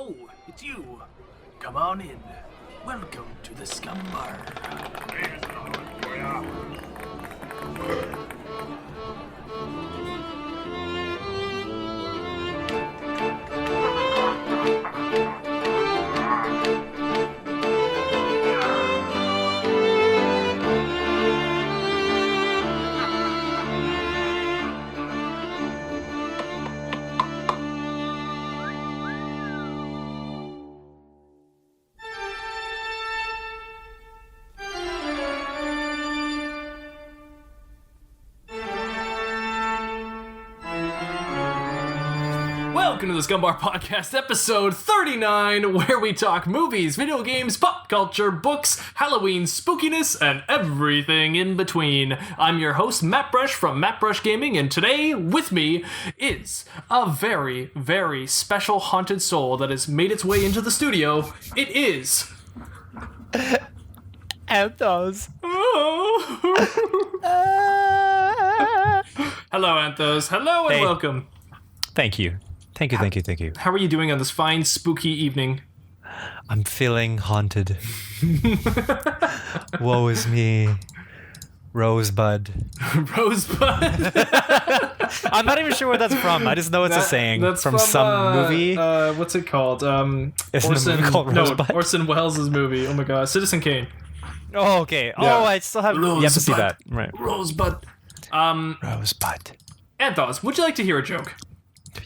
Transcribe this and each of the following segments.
Oh, it's you. Come on in. Welcome to the Scumm Bar. Welcome to the Scumm Bar Podcast, episode 39, where we talk movies, video games, pop culture, books, Halloween, spookiness, and everything in between. I'm your host, Mattbrush from Mattbrush Gaming, and today, with me, is a very, very special haunted soul that has made its way into the studio. It is... Anth0z. Hello, Anth0z. Hello, and Hey. welcome. Thank you. Thank you. How are you doing on this fine, spooky evening? I'm feeling haunted. Woe is me. Rosebud. Rosebud. I'm not even sure where that's from. I just know it's a saying That's from some movie. What's it called? Isn't the movie called Rosebud? Orson Welles' movie. Oh my god, Citizen Kane. Oh, okay. Yeah. Oh, I still have yet to see that. Right. Rosebud. Rosebud. Anth0z, would you like to hear a joke?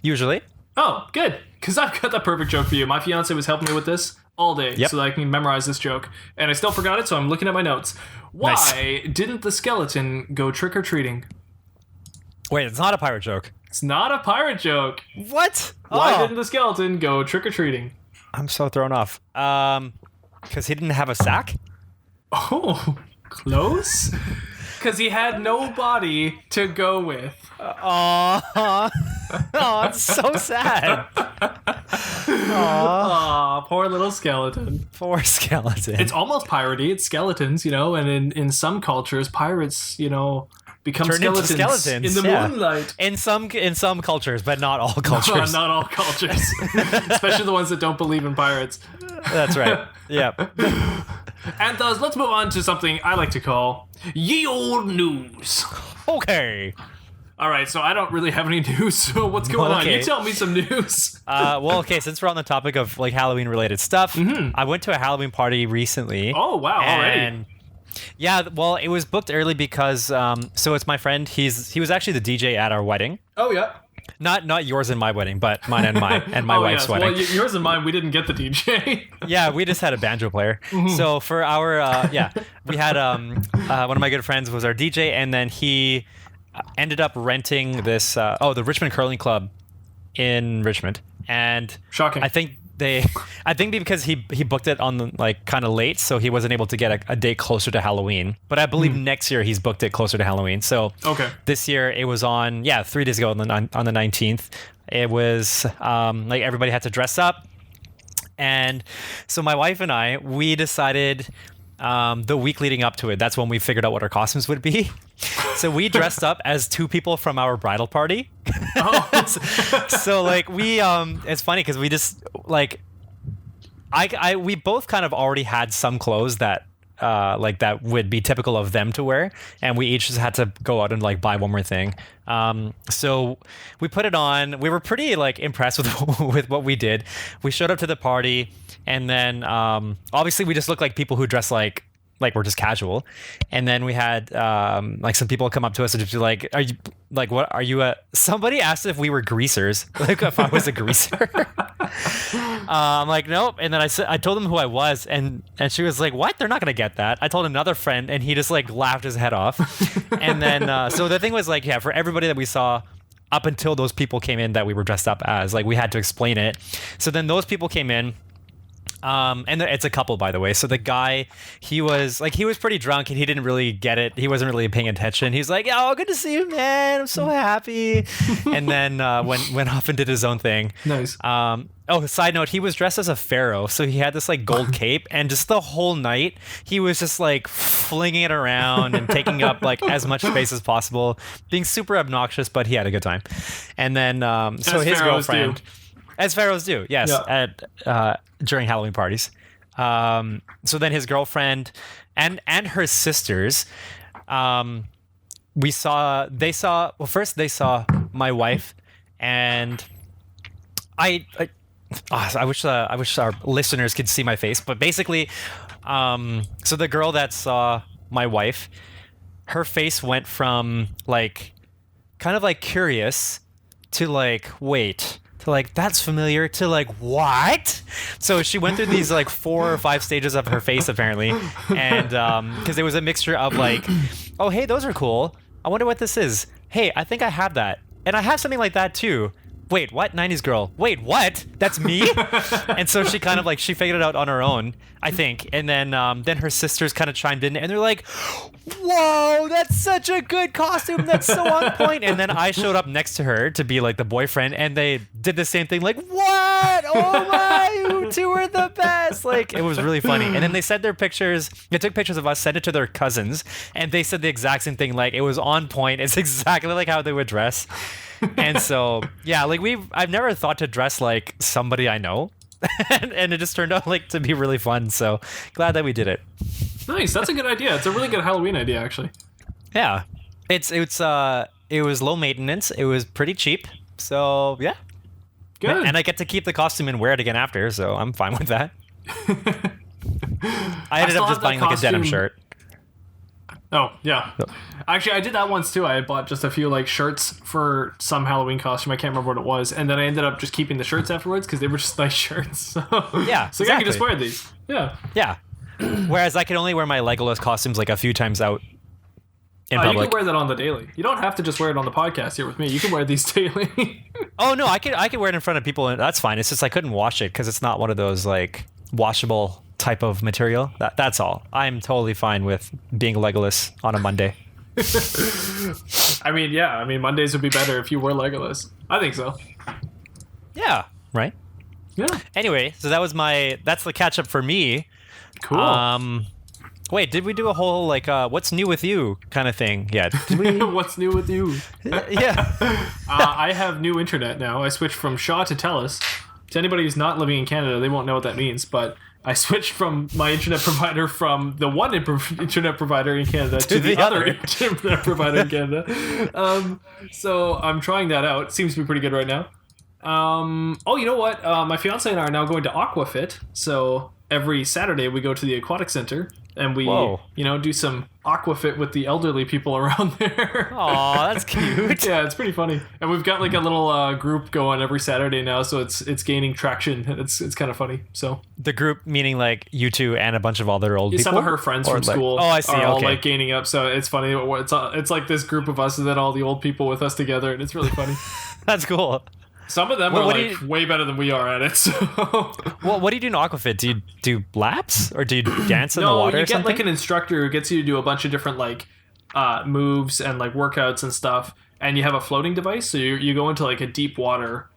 Usually. Oh, good. Because I've got the perfect joke for you. My fiance was helping me with this all day Yep. so that I can memorize this joke. And I still forgot it, so I'm looking at my notes. Why Nice. didn't the skeleton go trick-or-treating? Wait, it's not a pirate joke. It's not a pirate joke. What? Why Oh, didn't the skeleton go trick-or-treating? I'm so thrown off. Because he didn't have a sack? Oh, close? Because he had no body to go with. Oh, it's so sad. Aw, poor little skeleton. Poor skeleton. It's almost piratey. It's skeletons, and in some cultures, pirates, become Turn into skeletons, skeletons, in the yeah. moonlight. In some cultures, but not all cultures. Not all cultures, especially the ones that don't believe in pirates. That's right. Yeah. Anth0z, let's move on to something I like to call ye old news. Okay. All right, so I don't really have any news, so what's going on? Okay. You tell me some news. Okay, since we're on the topic of like Halloween related stuff, I went to a Halloween party recently. Oh, wow, already. And yeah, well, it was booked early because so it's my friend. He was actually the DJ at our wedding. Oh, yeah. Not yours and my wedding, but mine and my wife's wedding. Well, yours and mine, we didn't get the DJ. Yeah, we just had a banjo player. So for our we had one of my good friends was our DJ, and then he ended up renting this the Richmond Curling Club in Richmond, and Shocking. I think because he booked it on the like kind of late, so he wasn't able to get a date closer to Halloween. But I believe next year he's booked it closer to Halloween. So Okay. this year it was on 3 days ago on the 19th. It was like everybody had to dress up, and so my wife and I, we decided the week leading up to it, that's when we figured out what our costumes would be. So we dressed up as two people from our bridal party. Oh. So like we it's funny because we just like we both kind of already had some clothes that that would be typical of them to wear, and we each just had to go out and like buy one more thing. So we put it on. We were pretty like impressed with what we did. We showed up to the party, and then obviously we just looked like people who dress like we're just casual. And then we had like some people come up to us and just be like, "Are you like what? Are you a?" Somebody asked if we were greasers, like if I was a greaser. I'm like, nope. And then I told them who I was, and she was like, what? They're not gonna get that. I told another friend, and he just like laughed his head off. And then so the thing was like, for everybody that we saw, up until those people came in that we were dressed up as, like we had to explain it. So then those people came in. And it's a couple, by the way. So the guy, he was pretty drunk and he didn't really get it. He wasn't really paying attention. He's like, "Oh, good to see you, man. I'm so happy." And then went off and did his own thing. Nice. Side note, he was dressed as a pharaoh. So he had this like gold cape, and just the whole night he was just like flinging it around and taking up like as much space as possible, being super obnoxious, but he had a good time. And then so his pharaohs girlfriend. As pharaohs do, yes, during Halloween parties. So then his girlfriend and her sisters, they saw my wife, and I wish our listeners could see my face, but basically, so the girl that saw my wife, her face went from like kind of like curious to like wait to like that's familiar to like what? So she went through these like 4 or 5 stages of her face apparently, and because there was a mixture of like, oh hey, those are cool. I wonder what this is. Hey, I think I have that, and I have something like that too. Wait, what? 90s girl. Wait, what? That's me? And so she kind of like, she figured it out on her own, I think. And then her sisters kind of chimed in and they're like, whoa, that's such a good costume. That's so on point. And then I showed up next to her to be like the boyfriend, and they did the same thing. Like, what? Oh my, you two are the best. Like, it was really funny. And then they sent their pictures. They took pictures of us, sent it to their cousins, and they said the exact same thing. Like, it was on point. It's exactly like how they would dress. And so, yeah, like I've never thought to dress like somebody I know, and it just turned out like to be really fun. So glad that we did it. Nice. That's a good idea. It's a really good Halloween idea, actually. Yeah, it was low maintenance. It was pretty cheap. So yeah, good. And I get to keep the costume and wear it again after. So I'm fine with that. I ended up just buying like a denim shirt. Oh, yeah. Actually, I did that once too. I had bought just a few like shirts for some Halloween costume. I can't remember what it was. And then I ended up just keeping the shirts afterwards because they were just nice shirts. So, yeah. So yeah, I can just wear these. Yeah. Yeah. Whereas I can only wear my Legolas costumes like a few times out in public. You can wear that on the daily. You don't have to just wear it on the podcast here with me. You can wear these daily. Oh, no. I could wear it in front of people, and that's fine. It's just I couldn't wash it because it's not one of those like washable type of material. That's all. I'm totally fine with being Legolas on a Monday. I mean, yeah. I mean, Mondays would be better if you were Legolas. I think so. Yeah. Right? Yeah. Anyway, so that's the catch up for me. Cool. Wait, did we do a whole like what's new with you kind of thing? Yeah. Did we? What's new with you? Yeah. I have new internet now. I switched from Shaw to TELUS. To anybody who's not living in Canada, they won't know what that means, but I switched from my internet provider from the one internet provider in Canada to the other internet provider in Canada. So I'm trying that out. It seems to be pretty good right now. Oh, you know what? My fiance and I are now going to Aquafit. So every Saturday we go to the aquatic center and we, do some Aquafit with the elderly people around there. Aw, that's cute. Yeah, it's pretty funny. And we've got like a little group going every Saturday now, so it's gaining traction. It's kind of funny. So the group meaning like you two and a bunch of other old people. Some of her friends from school. Oh, I see. Are all like gaining up. So it's funny. It's like this group of us and then all the old people with us together, and it's really funny. That's cool. Some of them are like way better than we are at it. So. Well, what do you do in Aquafit? Do you do laps or do you dance in the water? No, you get get like an instructor who gets you to do a bunch of different like moves and like workouts and stuff. And you have a floating device, so you go into like a deep water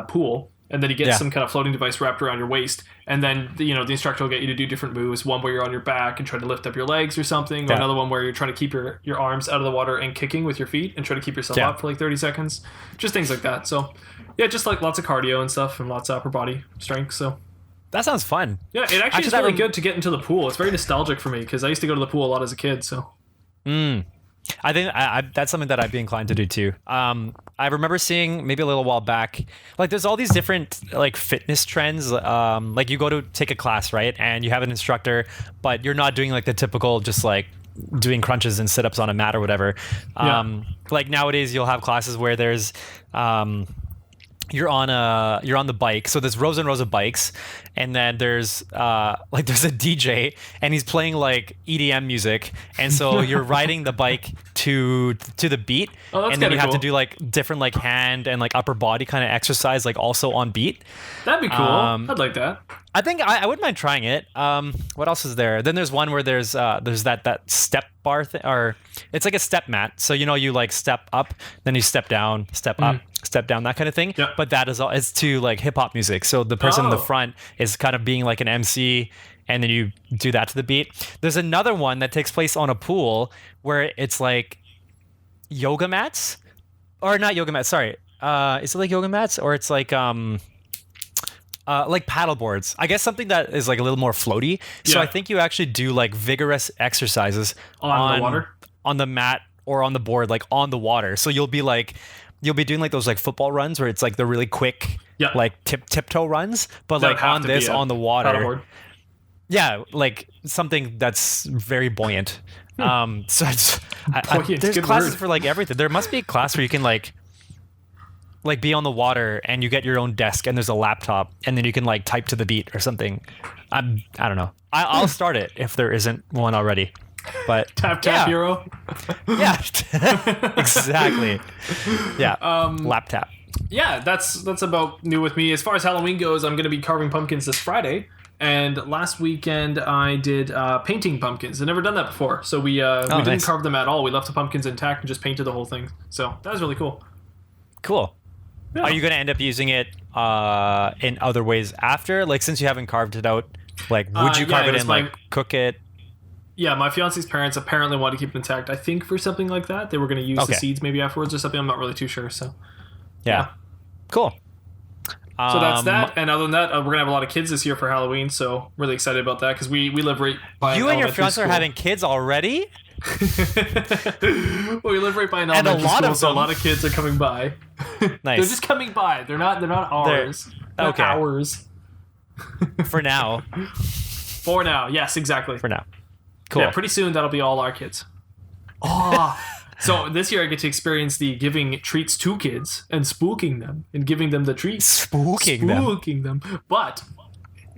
pool, and then you get some kind of floating device wrapped around your waist. And then the instructor will get you to do different moves. One where you're on your back and try to lift up your legs or something. Or another one where you're trying to keep your arms out of the water and kicking with your feet and try to keep yourself up for like 30 seconds. Just things like that. So. Yeah, just like lots of cardio and stuff and lots of upper body strength. So that sounds fun. Yeah, it actually is really good to get into the pool. It's very nostalgic for me because I used to go to the pool a lot as a kid. So, I think that's something that I'd be inclined to do too. I remember seeing maybe a little while back, like there's all these different like fitness trends. Like you go to take a class, right, and you have an instructor, but you're not doing like the typical just like doing crunches and sit-ups on a mat or whatever. Like nowadays you'll have classes where there's you're on the bike, so there's rows and rows of bikes, and then there's a DJ and he's playing like EDM music, and so you're riding the bike to the beat, and then you have to do like different like hand and like upper body kind of exercise like also on beat. That'd be cool. I'd like that. I think I wouldn't mind trying it. What else is there? Then there's one where there's that step bar thing, or it's like a step mat. So you like step up, then you step down, step up, step down, that kind of thing. Yep. But that is all. It's to like hip hop music. So the person in the front is kind of being like an MC, and then you do that to the beat. There's another one that takes place on a pool where it's like yoga mats, or not yoga mats. Sorry, is it like yoga mats, or it's like like paddle boards. I guess something that is like a little more floaty. So Yeah. I think you actually do like vigorous exercises On the water? on the mat or on the board, like on the water. So you'll be doing like those like football runs where it's like the really quick, Yeah. like tiptoe runs, but That like have on to this be a on the water. paddleboard. Yeah, like something that's very buoyant. So Buoyant, there's good classes word. for like everything. There must be a class where you can like be on the water and you get your own desk and there's a laptop and then you can like type to the beat or something. I don't know. I'll start it if there isn't one already. But Tap hero. Yeah, exactly. Yeah, lap tap. Yeah, that's about new with me. As far as Halloween goes, I'm going to be carving pumpkins this Friday. And last weekend I did painting pumpkins. I've never done that before. So we didn't nice. carve them at all. We left the pumpkins intact and just painted the whole thing. So that was really cool. Cool. Yeah. Are you going to end up using it in other ways after? Like, since you haven't carved it out, like, would you yeah, carve it it was in, my- like, cook it? Yeah, my fiance's parents apparently want to keep it intact. I think for something like that. They were going to use the Okay. seeds maybe afterwards or something. I'm not really too sure. So Yeah. Cool. So that's that. And other than that, we're going to have a lot of kids this year for Halloween. So really excited about that because we live right by You an and your elementary fiance are school. having kids already? Well, we live right by an And a elementary lot school, of so a them. lot of kids are coming by. Nice. They're just coming by. They're not ours. Not okay. ours. For now. For now. Yes, exactly. For now. Cool. Yeah, pretty soon that'll be all our kids. Oh. So this year I get to experience the giving treats to kids and spooking them and giving them the treats. Spooking them. But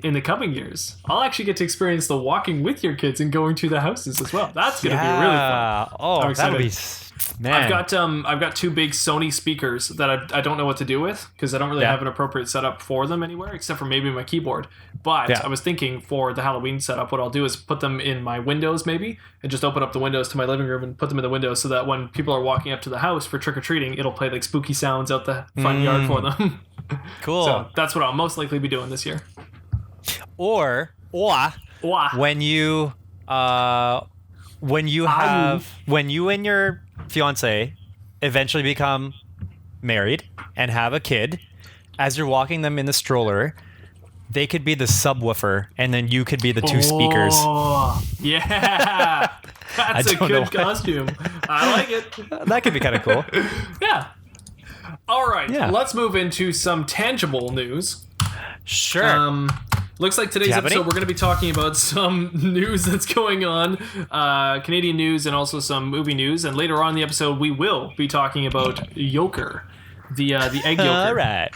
in the coming years, I'll actually get to experience the walking with your kids and going to the houses as well. That's going to be really fun. Oh, I'm that'll be... excited. Man. I've got two big Sony speakers that I don't know what to do with because I don't really have an appropriate setup for them anywhere except for maybe my keyboard. But Yeah. I was thinking for the Halloween setup, what I'll do is put them in my windows maybe and just open up the windows to my living room and put them in the windows so that when people are walking up to the house for trick-or-treating, it'll play like spooky sounds out the front yard for them. Cool. So that's what I'll most likely be doing this year. Or Wow. when you and your fiance eventually become married and have a kid, as you're walking them in the stroller, they could be the subwoofer and then you could be the two speakers. Oh, yeah. That's a don't know good why. costume. I like it. That could be kind of cool. Yeah. All right. Yeah. Let's move into some tangible news. Sure. Looks like today's Do you have episode any? we're going to be talking about some news that's going on, Canadian news and also some movie news. And later on in the episode, we will be talking about Yoker, the egg yolker. All right.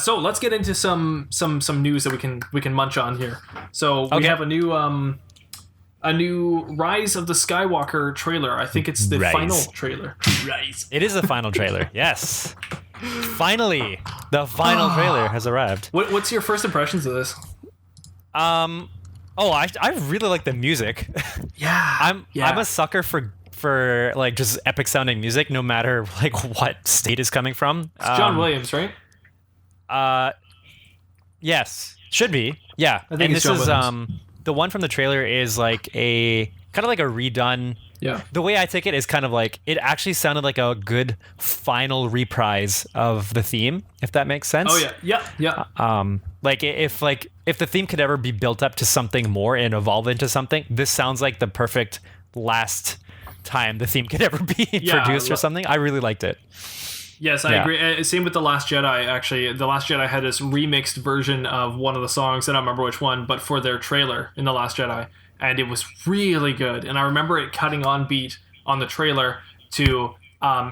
So let's get into some news that we can munch on here. So we Okay. have a new Rise of the Skywalker trailer. I think it's the Rise. final trailer. Rise. It is the final trailer. Yes. Finally, the final trailer has arrived. What's your first impressions of this? I really like the music. Yeah, I'm a sucker for like just epic sounding music, no matter like what state is coming from. It's John Williams, right? Yes, should be. Yeah, I think and it's this John is Williams. the one from the trailer is like a kind of like a redone. Yeah. The way I take it is kind of like it actually sounded like a good final reprise of the theme, if that makes sense. Oh yeah. Like if the theme could ever be built up to something more and evolve into something, this sounds like the perfect last time the theme could ever be produced or something. I really liked it. Yes, I agree. Same with The Last Jedi, actually. The Last Jedi had this remixed version of one of the songs. I don't remember which one, but for their trailer in The Last Jedi. And it was really good. And I remember it cutting on beat on the trailer to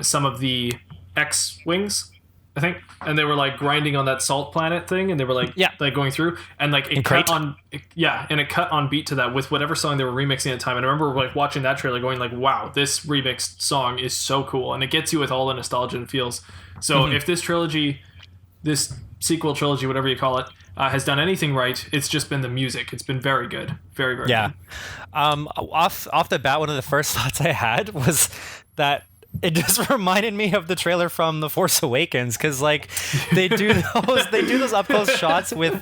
some of the X-Wings, I think. And they were like grinding on that salt planet thing. And they were like, like going through. And like it cut on... Yeah, and it cut on beat to that with whatever song they were remixing at the time. And I remember like watching that trailer going like, wow, this remixed song is so cool. And it gets you with all the nostalgia and feels. So if this trilogy, this sequel trilogy, whatever you call it, has done anything right, it's just been the music. It's been very good. Very, very good. Off the bat, one of the first thoughts I had was that it just reminded me of the trailer from The Force Awakens, because like they do those up close shots with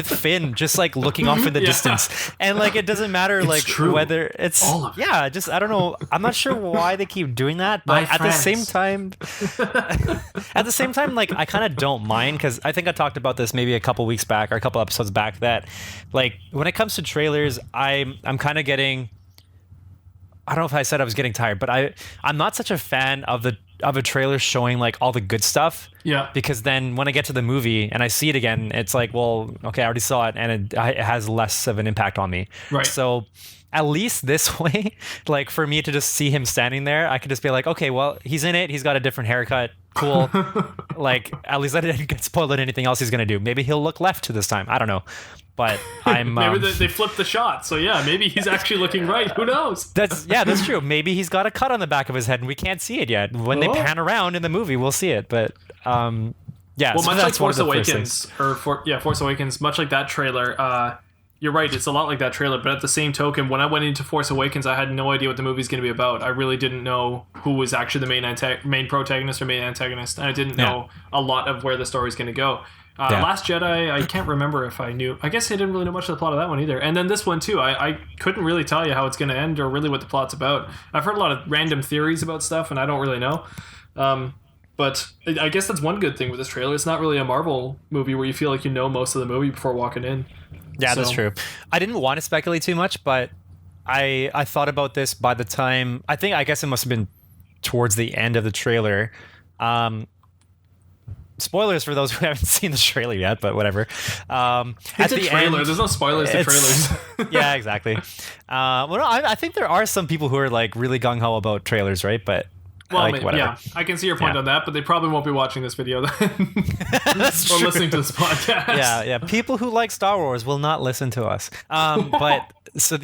Finn just like looking off in the distance, and like it doesn't matter like true. whether it's all of it. yeah, just I don't know, I'm not sure why they keep doing that, but at the same time like I kind of don't mind, because I think I talked about this maybe a couple weeks back or a couple episodes back, that like when it comes to trailers, I'm kind of getting, I don't know if I said I was getting tired, but I'm not such a fan of a trailer showing like all the good stuff. Yeah. Because then when I get to the movie and I see it again, it's like, well, okay, I already saw it, and it has less of an impact on me. Right. So at least this way, like for me to just see him standing there, I could just be like, okay, well, he's in it. He's got a different haircut. Cool. Like at least I didn't get spoiled on anything else he's gonna do. Maybe he'll look left this time. I don't know. But I'm maybe they flipped the shot, so yeah, maybe he's actually looking right. Who knows? That's true. Maybe he's got a cut on the back of his head and we can't see it yet. When they pan around in the movie, we'll see it. But yeah. Well, so much like Force Awakens, things. Force Awakens, much like that trailer. You're right. It's a lot like that trailer. But at the same token, when I went into Force Awakens, I had no idea what the movie's going to be about. I really didn't know who was actually the main protagonist or main antagonist, and I didn't know a lot of where the story's going to go. Last Jedi, I can't remember if I knew. I guess I didn't really know much of the plot of that one either. And then this one too, I couldn't really tell you how it's going to end or really what the plot's about. I've heard a lot of random theories about stuff, and I don't really know. But I guess that's one good thing with this trailer. It's not really a Marvel movie where you feel like you know most of the movie before walking in. Yeah, that's true. I didn't want to speculate too much, but I thought about this by the time, I guess it must have been towards the end of the trailer. Spoilers for those who haven't seen the trailer yet, but whatever. It's a trailer. There's no spoilers to trailers. Yeah, exactly. Well, no, I think there are some people who are like really gung-ho about trailers, right? But well, like, whatever. Yeah, I can see your point on that, but they probably won't be watching this video then. That's or listening to this podcast. Yeah. People who like Star Wars will not listen to us. But so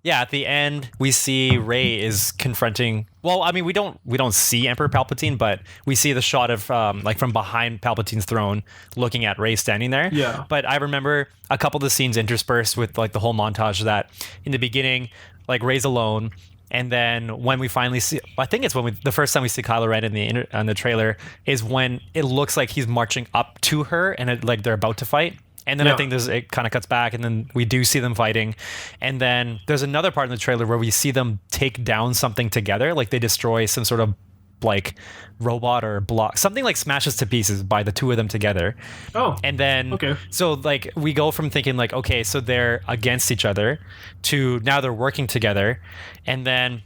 at the end we see Rey is confronting. Well, I mean, we don't see Emperor Palpatine, but we see the shot of like from behind Palpatine's throne, looking at Rey standing there. Yeah. But I remember a couple of the scenes interspersed with like the whole montage that in the beginning, like Rey's alone. And then when we finally see, I think it's the first time we see Kylo Ren in the trailer is when it looks like he's marching up to her and like they're about to fight. And then I think it kind of cuts back, and then we do see them fighting. And then there's another part in the trailer where we see them take down something together, like they destroy some sort of like robot or block, something like smashes to pieces by the two of them together. Oh, and then so like we go from thinking like, okay, so they're against each other to now they're working together. And then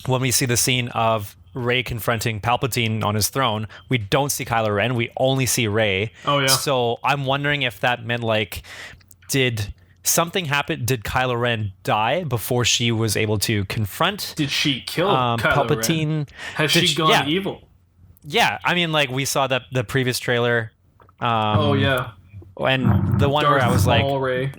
when we see the scene of Rey confronting Palpatine on his throne, we don't see Kylo Ren, we only see Rey. Oh yeah. So I'm wondering if that meant like, did something happen? Did Kylo Ren die before she was able to confront? Did she kill Palpatine? Ren? Has she gone evil? Yeah, I mean, like we saw the previous trailer. Oh yeah. And the one where I was like, Rey.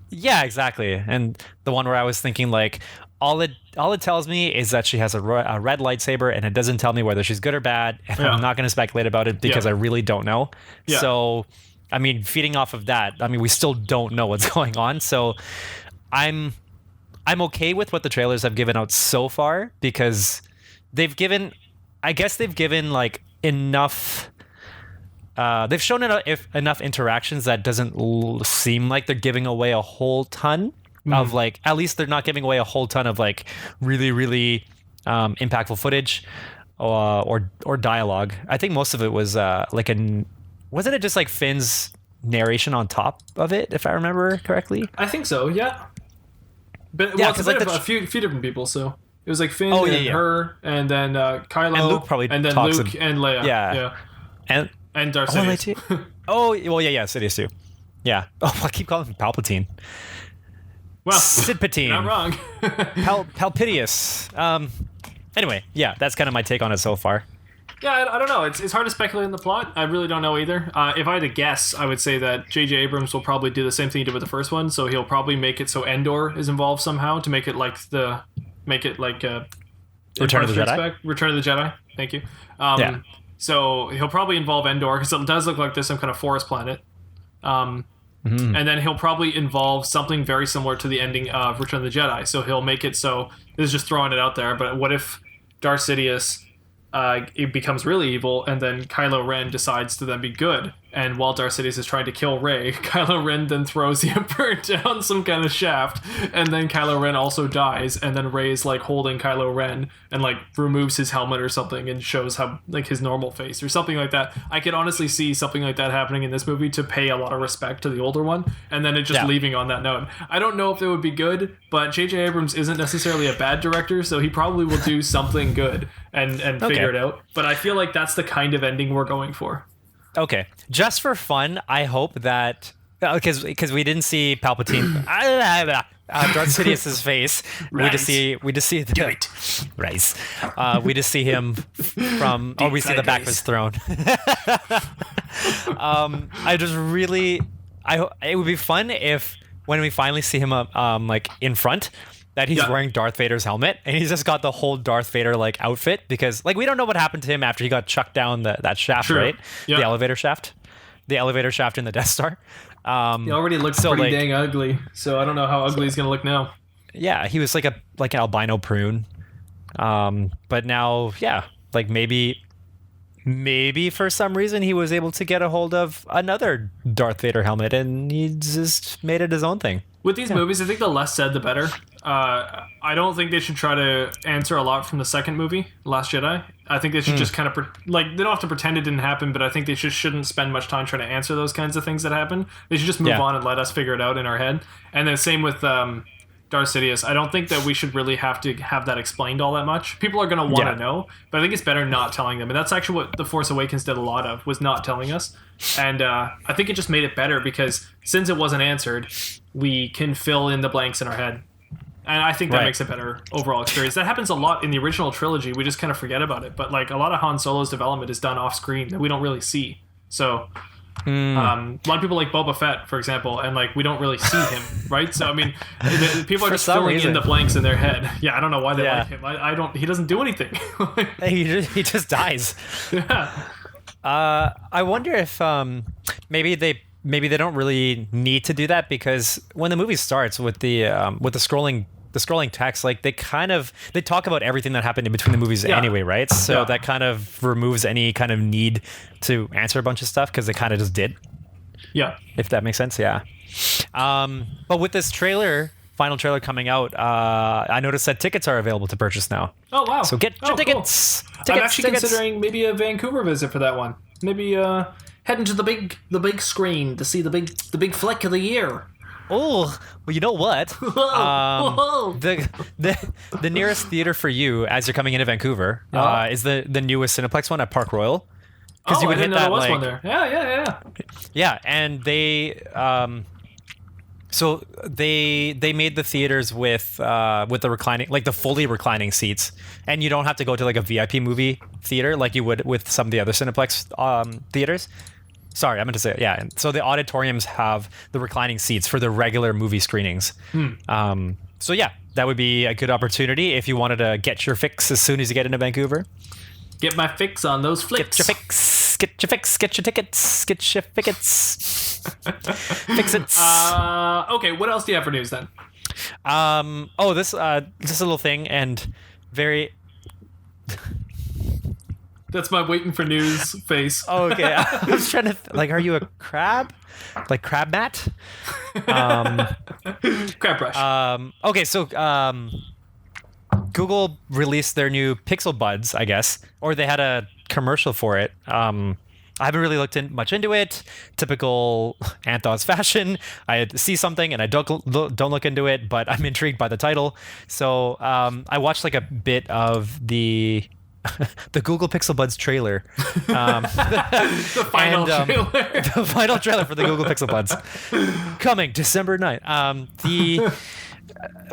Yeah, exactly. And the one where I was thinking like, all it tells me is that she has a red lightsaber, and it doesn't tell me whether she's good or bad. And I'm not going to speculate about it because I really don't know. Yeah. So, I mean, feeding off of that, I mean, we still don't know what's going on. So, I'm okay with what the trailers have given out so far, because they've given like enough. They've shown enough interactions that doesn't seem like they're giving away a whole ton. Of like, at least they're not giving away a whole ton of like really, really impactful footage or dialogue. I think most of it was wasn't it just like Finn's narration on top of it, if I remember correctly? I think so, yeah. But well, it's like a few different people, so it was like Finn and her, and then Kylo and Luke probably, and then Luke and Leia, yeah, and Darth Sidious. Oh well, yeah, Sidious too. Yeah. Oh, I keep calling him Palpatine. Well, Sidpatine. Not wrong. Palpitius. Anyway, yeah, that's kind of my take on it so far. Yeah, I don't know. It's hard to speculate on the plot. I really don't know either. If I had to guess, I would say that J.J. Abrams will probably do the same thing he did with the first one. So he'll probably make it so Endor is involved somehow to make it like Return of the Jedi. Return of the Jedi. Thank you. So he'll probably involve Endor because it does look like there's some kind of forest planet. And then he'll probably involve something very similar to the ending of Return of the Jedi. So he'll make it so, this is just throwing it out there, but what if Darth Sidious it becomes really evil, and then Kylo Ren decides to then be good. And while Darth Sidious is trying to kill Rey, Kylo Ren then throws the Emperor down some kind of shaft, and then Kylo Ren also dies, and then Rey is like holding Kylo Ren and like removes his helmet or something and shows how like his normal face or something like that. I could honestly see something like that happening in this movie to pay a lot of respect to the older one, and then it just leaving on that note. I don't know if it would be good, but J.J. Abrams isn't necessarily a bad director, so he probably will do something good and figure it out. But I feel like that's the kind of ending we're going for. Okay, just for fun, I hope that because we didn't see Palpatine, Darth Sidious's face. We just see the rice. We just see him from. We see the back of his throne. I just really, it would be fun if when we finally see him like in front, that he's wearing Darth Vader's helmet, and he's just got the whole Darth Vader like outfit, because like we don't know what happened to him after he got chucked down that shaft, right? Yep. The elevator shaft in the Death Star. He already looks pretty dang ugly, so I don't know how ugly he's gonna look now. Yeah, he was like an albino prune, but now, like maybe for some reason he was able to get a hold of another Darth Vader helmet, and he just made it his own thing. With these movies, I think the less said, the better. I don't think they should try to answer a lot from the second movie, Last Jedi. I think they should just kind of, they don't have to pretend it didn't happen, but I think they just shouldn't spend much time trying to answer those kinds of things that happen. They should just move on and let us figure it out in our head. And then same with Darth Sidious. I don't think that we should really have to have that explained all that much. People are going to want to know, but I think it's better not telling them. And that's actually what The Force Awakens did a lot of, was not telling us. And I think it just made it better, because since it wasn't answered, we can fill in the blanks in our head. And I think that makes a better overall experience. That happens a lot in the original trilogy. We just kind of forget about it. But like a lot of Han Solo's development is done off screen that we don't really see. So a lot of people like Boba Fett, for example, and like we don't really see him, right? So I mean, people are just filling in the blanks in their head. Yeah, I don't know why they like him. I don't. He doesn't do anything. he just dies. Yeah. I wonder if maybe they don't really need to do that, because when the movie starts with the scrolling text, like they talk about everything that happened in between the movies anyway, right? So that kind of removes any kind of need to answer a bunch of stuff, because they kind of just did. Yeah. If that makes sense, yeah. But with this final trailer coming out, I noticed that tickets are available to purchase now. Oh wow! So get your tickets. Cool. I'm actually considering maybe a Vancouver visit for that one. Maybe heading to the big screen to see the big flick of the year. Oh, well, you know what? The nearest theater for you as you're coming into Vancouver is the newest Cineplex one at Park Royal. Because you would hit that there was one there. Yeah. Yeah, and they so they made the theaters with the reclining, like the fully reclining seats, and you don't have to go to like a VIP movie theater like you would with some of the other Cineplex theaters. Sorry, I meant to say, yeah. So the auditoriums have the reclining seats for the regular movie screenings. So yeah, that would be a good opportunity if you wanted to get your fix as soon as you get into Vancouver. Get my fix on those flicks. Get your fix. Get your fix. Get your tickets. Get your fickets. Fix it. Okay, what else do you have for news then? This little thing, and very... That's my waiting for news face. Okay, I was trying to are you a crab? Like Crab Matt? Crab brush. Okay, so Google released their new Pixel Buds, I guess, or they had a commercial for it. I haven't really looked much into it. Typical Anth0z fashion. I see something and I don't look into it, but I'm intrigued by the title. So I watched like a bit of the Google Pixel Buds trailer. The final trailer. The final trailer for the Google Pixel Buds. Coming December 9th. The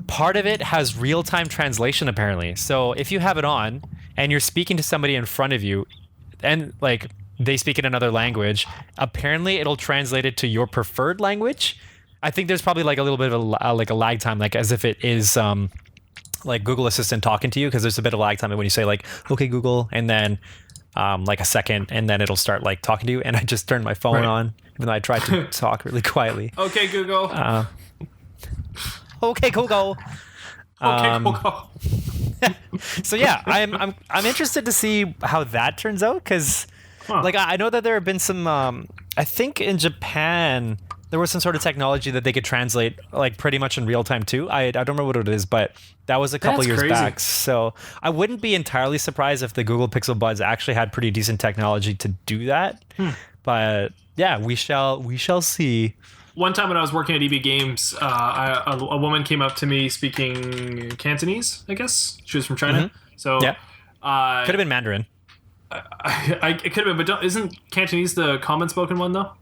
part of it has real-time translation, apparently. So if you have it on and you're speaking to somebody in front of you and like they speak in another language, apparently it'll translate it to your preferred language. I think there's probably like a little bit of a lag time, like as if it is like Google Assistant talking to you, because there's a bit of lag time when you say like, okay, Google, and then like a second, and then it'll start like talking to you. And I just turned my phone on, even though I tried to talk really quietly. Okay, Google. Okay, Google. Okay, Google. So yeah, I'm interested to see how that turns out because, like, I know that there have been some. I think in Japan there was some sort of technology that they could translate like pretty much in real time too. I don't remember what it is, but that was a couple years back. So I wouldn't be entirely surprised if the Google Pixel Buds actually had pretty decent technology to do that. But yeah, we shall see. One time when I was working at EB Games, a woman came up to me speaking Cantonese, I guess. She was from China. So yeah. Could have been Mandarin. It could have been, but isn't Cantonese the common spoken one, though?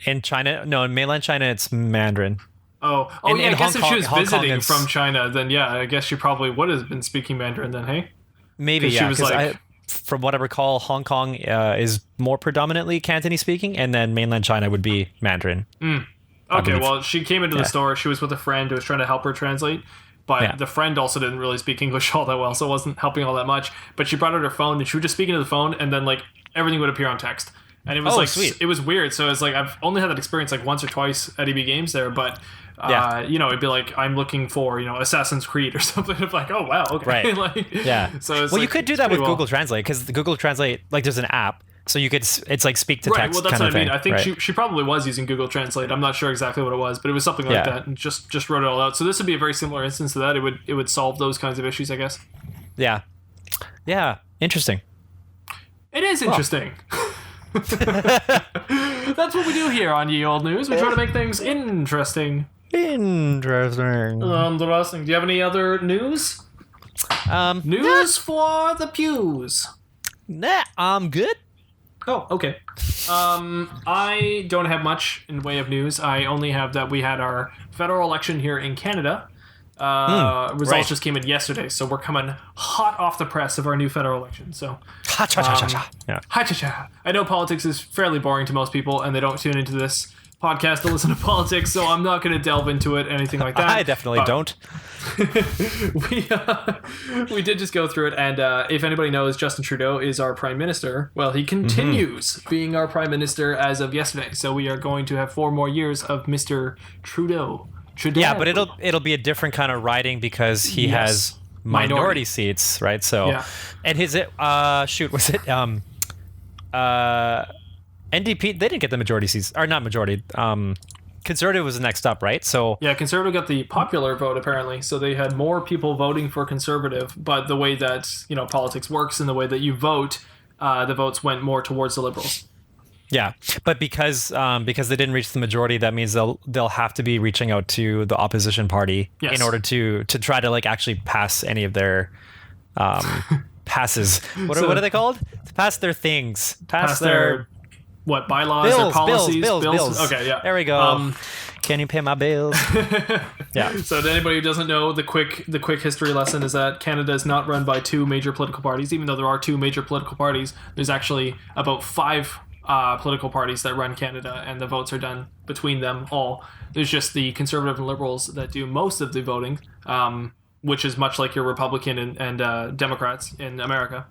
In China? No, in mainland China, it's Mandarin. Yeah, I guess if she was visiting from China, then yeah, I guess she probably would have been speaking Mandarin then, hey? Maybe, yeah. She was like... from what I recall, Hong Kong is more predominantly Cantonese speaking, and then mainland China would be Mandarin. Okay, well, she came into the store. She was with a friend who was trying to help her translate, but the friend also didn't really speak English all that well, so it wasn't helping all that much. But she brought out her phone, and she would just speak into the phone, and then like everything would appear on text. And it was sweet. It was weird. So it's like I've only had that experience like once or twice at EB Games there, but it'd be like I'm looking for Assassin's Creed or something. I'm like, oh wow, okay, right. So it's you could do that with Google Translate because the Google Translate there's an app, so you could it's like speak to text. Right. Well, that's what I mean. I think she probably was using Google Translate. I'm not sure exactly what it was, but it was something like that, and just wrote it all out. So this would be a very similar instance to that. It would solve those kinds of issues, I guess. Yeah. Interesting. It is interesting. That's what we do here on Ye Old News. We try to make things interesting. Interesting. Do you have any other news? News for the pews. Nah, I'm good. Oh, okay. I don't have much in way of news. I only have that we had our federal election here in Canada. Results just came in yesterday, so we're coming hot off the press of our new federal election. So, I know politics is fairly boring to most people, and they don't tune into this podcast to listen to politics, so I'm not going to delve into it, anything like that. I definitely don't. We did just go through it, and if anybody knows, Justin Trudeau is our prime minister. Well, he continues being our prime minister as of yesterday, so we are going to have 4 more years of Mr. Trudeau. Yeah, but it'll be a different kind of riding because he has minority seats, right? So, and was it NDP? They didn't get the majority seats, or not majority. Conservative was the next up, right? So yeah, Conservative got the popular vote apparently. So they had more people voting for Conservative, but the way that politics works and the way that you vote, the votes went more towards the Liberals. Yeah, but because they didn't reach the majority, that means they'll have to be reaching out to the opposition party in order to try to actually pass any of their passes. What are they called? To pass their things. Pass their bylaws or policies? Bills. Okay, yeah. There we go. Can you pay my bills? Yeah. So to anybody who doesn't know, the quick history lesson is that Canada is not run by 2 major political parties. Even though there are 2 major political parties, there's actually about 5 political parties that run Canada, and the votes are done between them all. There's just the Conservative and Liberals that do most of the voting, which is much like your Republican and Democrats in America.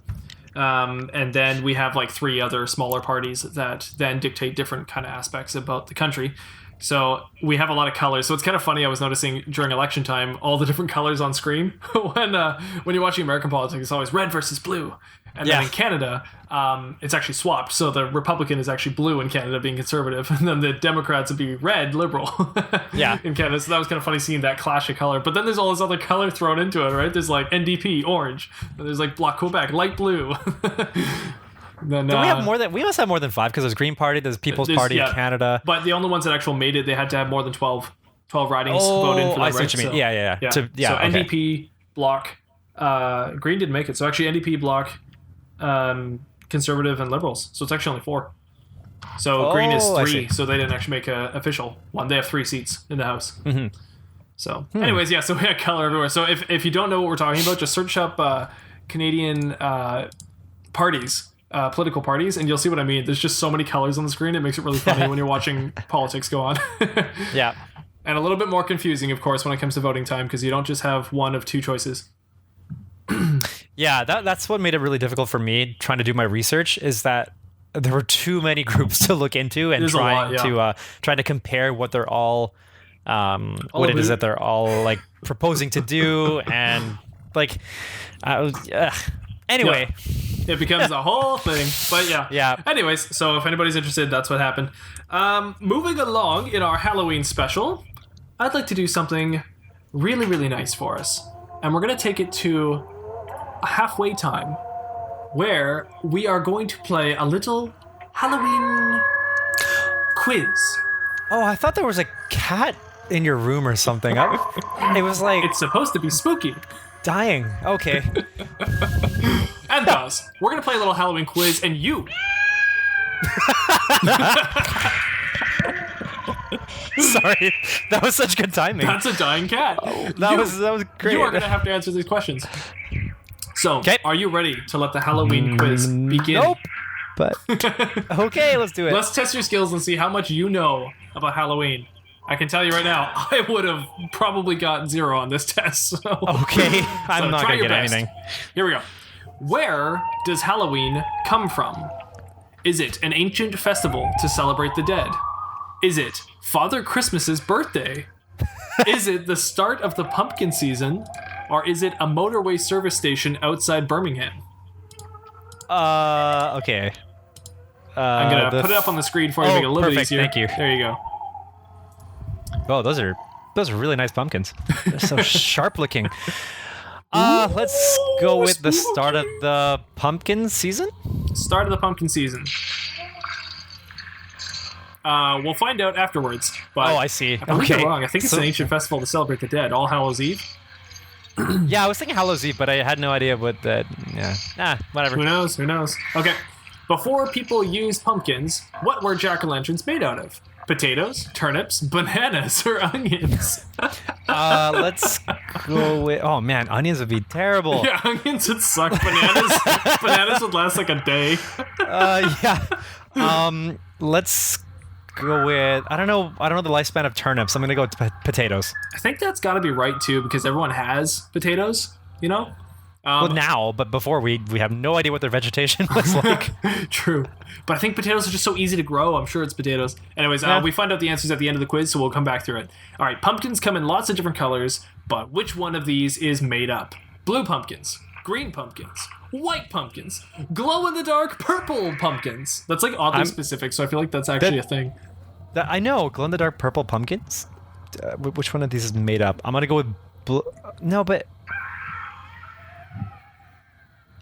And then we have 3 other smaller parties that then dictate different kind of aspects about the country. So we have a lot of colors. So it's kind of funny. I was noticing during election time, all the different colors on screen. when you're watching American politics, it's always red versus blue. And then in Canada, it's actually swapped. So the Republican is actually blue in Canada, being conservative. And then the Democrats would be red, liberal in Canada. So that was kind of funny seeing that clash of color. But then there's all this other color thrown into it, right? There's NDP, orange. And there's Bloc Quebec, light blue. Then, we must have more than 5 because there's Green Party, there's People's Party in Canada. But the only ones that actually made it, they had to have more than 12 ridings voted in for them, I see what you mean. Yeah. So NDP, Bloc, Green didn't make it. So actually NDP, Bloc, Conservative, and Liberals. So it's actually only 4. So Green is 3, so they didn't actually make an official one. They have 3 seats in the House. Mm-hmm. So anyways, so we had color everywhere. So if you don't know what we're talking about, just search up Canadian parties. Political parties, and you'll see what I mean. There's just so many colors on the screen. It makes it really funny when you're watching politics go on. Yeah. And a little bit more confusing, of course, when it comes to voting time, because you don't just have one of 2 choices. Yeah, that's what made it really difficult for me trying to do my research, is that there were too many groups to look into and trying to compare what they're all what it is that they're all proposing to do, and like, anyway. It becomes a whole thing, but yeah. Yeah. Anyways, so if anybody's interested, that's what happened. Moving along in our Halloween special, I'd like to do something really, really nice for us. And we're going to take it to a halfway time where we are going to play a little Halloween quiz. Oh, I thought there was a cat in your room or something. It was like... It's supposed to be spooky. Dying. Okay. Anth0z, we're going to play a little Halloween quiz, and you... Sorry, that was such good timing. That's a dying cat. That was great. You are going to have to answer these questions. So, Okay. Are you ready to let the Halloween quiz begin? Nope. But okay, let's do it. Let's test your skills and see how much you know about Halloween. I can tell you right now, I would have probably got 0 on this test. So. Okay, I'm not try gonna your get best. anything. Here we go. Where does Halloween come from? Is it an ancient festival to celebrate the dead? Is it Father Christmas's birthday? Is it the start of the pumpkin season? Or is it a motorway service station outside Birmingham? Okay. I'm gonna put it up on the screen for you to make it a little perfect, easier. thank you. There you go. Oh, those are really nice pumpkins. They're so sharp looking. Let's go with the start of the pumpkin season. Start of the pumpkin season. We'll find out afterwards. But Oh, I see. I believe Okay. you're wrong. I think it's an ancient festival to celebrate the dead. All Hallows Eve. Yeah, I was thinking Hallows Eve, but I had no idea what that. Yeah. Whatever. Who knows? Who knows? Okay. Before people used pumpkins, what were jack-o'-lanterns made out of? Potatoes, turnips, bananas, or onions? Let's go with. Oh man, onions would be terrible. Yeah, onions would suck. Bananas would last like a day. Yeah. Let's go with. I don't know the lifespan of turnips. I'm gonna go with potatoes. I think that's got to be right too, because everyone has potatoes. You know. Well, now, but before we have no idea what their vegetation was like. True. But I think potatoes are just so easy to grow. I'm sure it's potatoes. Anyways, Yeah. we find out the answers at the end of the quiz, so we'll come back through it. All right, pumpkins come in lots of different colors, but which one of these is made up? Blue pumpkins, green pumpkins, white pumpkins, glow-in-the-dark purple pumpkins. That's like oddly specific, so I feel like that's actually a thing. I know glow-in-the-dark purple pumpkins. Which one of these is made up? I'm gonna go with blue. No, but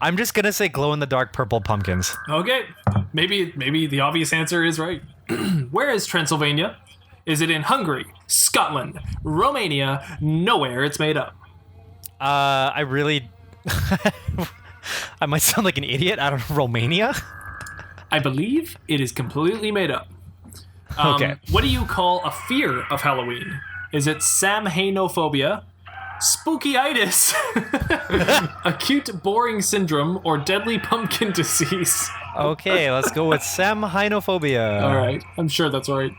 I'm just gonna say glow-in-the-dark purple pumpkins. Okay, maybe the obvious answer is right. Where is Transylvania? Is it in Hungary, Scotland, Romania? Nowhere. It's made up. I really. I might sound like an idiot. I don't know. Romania? I believe it is completely made up. Okay. What do you call a fear of Halloween? Is it samhainophobia, spookyitis, acute boring syndrome, or deadly pumpkin disease? Okay, let's go with samhainophobia. All right, I'm sure that's right.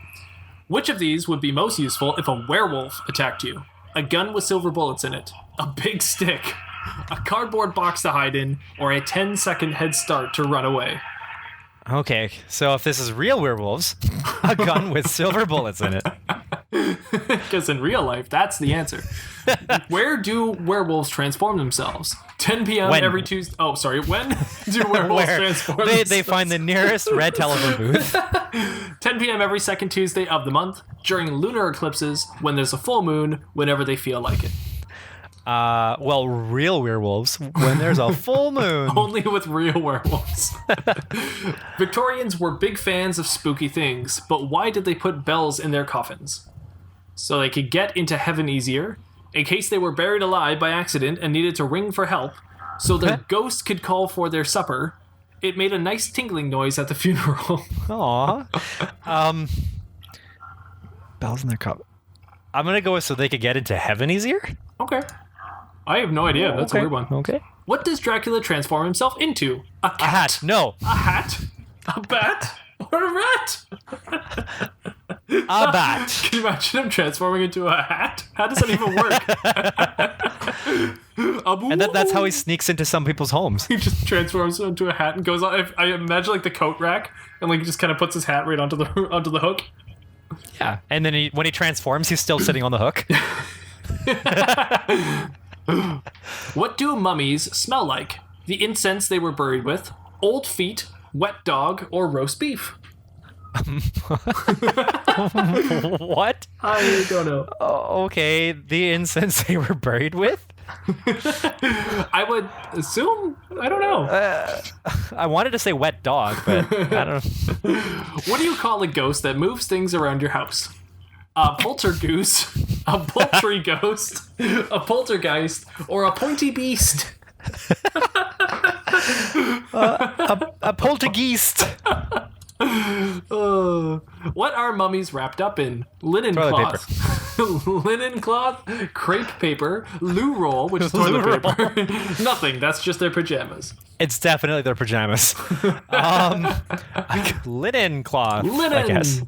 Which of these would be most useful if a werewolf attacked you? A gun with silver bullets in it, a big stick, a cardboard box to hide in, or a 10-second head start to run away? Okay, so if this is real werewolves, a gun with silver bullets in it. Because in real life, that's the answer. Where do werewolves transform themselves? 10 p.m. When? every Tuesday. Oh, sorry. When do werewolves transform They themselves? find the nearest red telephone booth. 10 p.m. every second Tuesday of the month, during lunar eclipses, when there's a full moon, whenever they feel like it. Well, real werewolves when there's a full moon. Only with real werewolves. Victorians were big fans of spooky things, but why did they put bells in their coffins? So they could get into heaven easier, in case they were buried alive by accident and needed to ring for help, so their ghost could call for their supper. It made a nice tinkling noise at the funeral. Aw. Bells in their cup. I'm gonna go with so they could get into heaven easier. Okay. I have no idea. That's a weird one. Okay. What does Dracula transform himself into? A cat? A hat. No. A hat? A bat? Or a rat? A bat. Can you imagine him transforming into a hat? How does that even work? And that's how he sneaks into some people's homes. He just transforms into a hat and goes on. I imagine like the coat rack, and like he just kind of puts his hat right onto the hook. Yeah. And then when he transforms, he's still sitting on the hook. What do mummies smell like? The incense they were buried with, old feet, wet dog, or roast beef? What? I don't know. Okay, the incense they were buried with? I would assume. I don't know. I wanted to say wet dog, but I don't know. What do you call a ghost that moves things around your house? A poltergoose, a poultry ghost, a poltergeist, or a pointy beast? A poltergeist. What are mummies wrapped up in? Linen Toilet cloth. Linen cloth, crepe paper, loo roll, which is toilet Loo paper. Nothing. That's just their pajamas. It's definitely their pajamas. Linen cloth, Linen. I guess.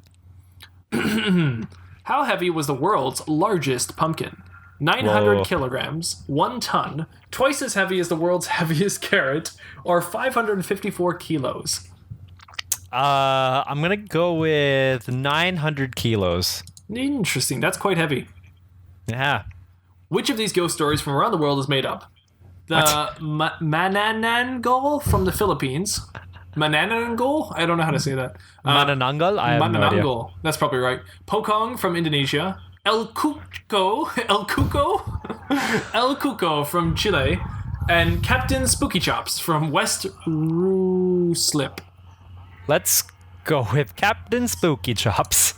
How heavy was the world's largest pumpkin? 900 Whoa. kilograms, 1 ton, twice as heavy as the world's heaviest carrot, or 554 kilos. I'm gonna go with 900 kilos. Interesting. That's quite heavy. Yeah. Which of these ghost stories from around the world is made up? The Manananggal from the Philippines. Manananggal? I don't know how to say that. Manananggal? I have no idea. Manananggal. That's probably right. Pokong from Indonesia. El Cuco from Chile. And Captain Spooky Chops from West Ruslip. Let's go with Captain Spooky Chops.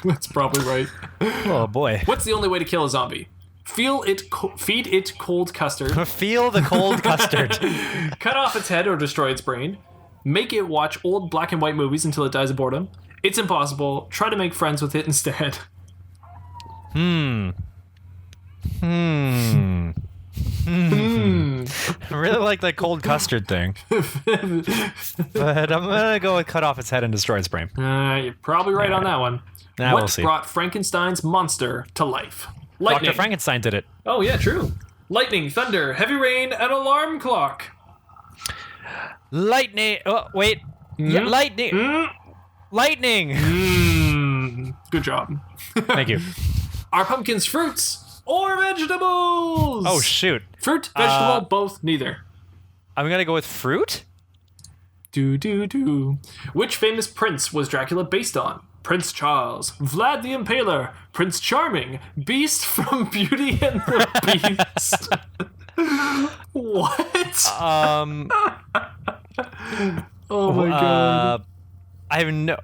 That's probably right. Oh boy. What's the only way to kill a zombie? Feed it cold custard. Feel the cold custard. Cut off its head or destroy its brain. Make it watch old black and white movies until it dies of boredom. It's impossible. Try to make friends with it instead. I really like that cold custard thing. But I'm gonna go with cut off its head and destroy its brain. You're probably right on that one. Now What we'll see. brought Frankenstein's monster to life? Lightning. Dr. Frankenstein did it. Oh, yeah, true. Lightning, thunder, heavy rain, an alarm clock. Lightning. Oh, wait. Yeah, lightning. Lightning. Good job. Thank you. Are pumpkins fruits or vegetables? Oh, shoot. Fruit, vegetable, both, neither. I'm going to go with fruit. Do. Which famous prince was Dracula based on? Prince Charles, Vlad the Impaler, Prince Charming, Beast from Beauty and the Beast. What? Oh my god. I have no...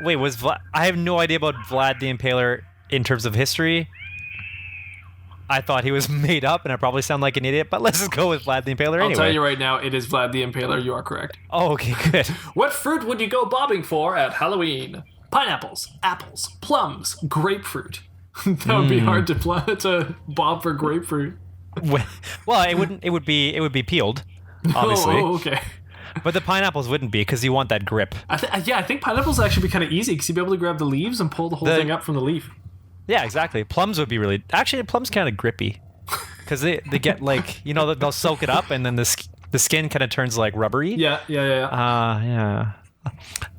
Wait, was Vlad... I have no idea about Vlad the Impaler in terms of history. I thought he was made up, and I probably sound like an idiot, but let's just go with Vlad the Impaler anyway. I'll tell you right now, it is Vlad the Impaler. You are correct. Oh, okay, good. What fruit would you go bobbing for at Halloween? Pineapples, apples, plums, grapefruit. That would be hard to bob for grapefruit. Well, it wouldn't. It would be peeled, obviously. Oh, okay. But the pineapples wouldn't be because you want that grip. I think pineapples would actually be kind of easy because you'd be able to grab the leaves and pull the whole thing up from the leaf. Yeah, exactly. Plums would be really... Actually, plums kind of grippy. Because they get like... You know, they'll soak it up and then the skin kind of turns like rubbery. Yeah. Yeah.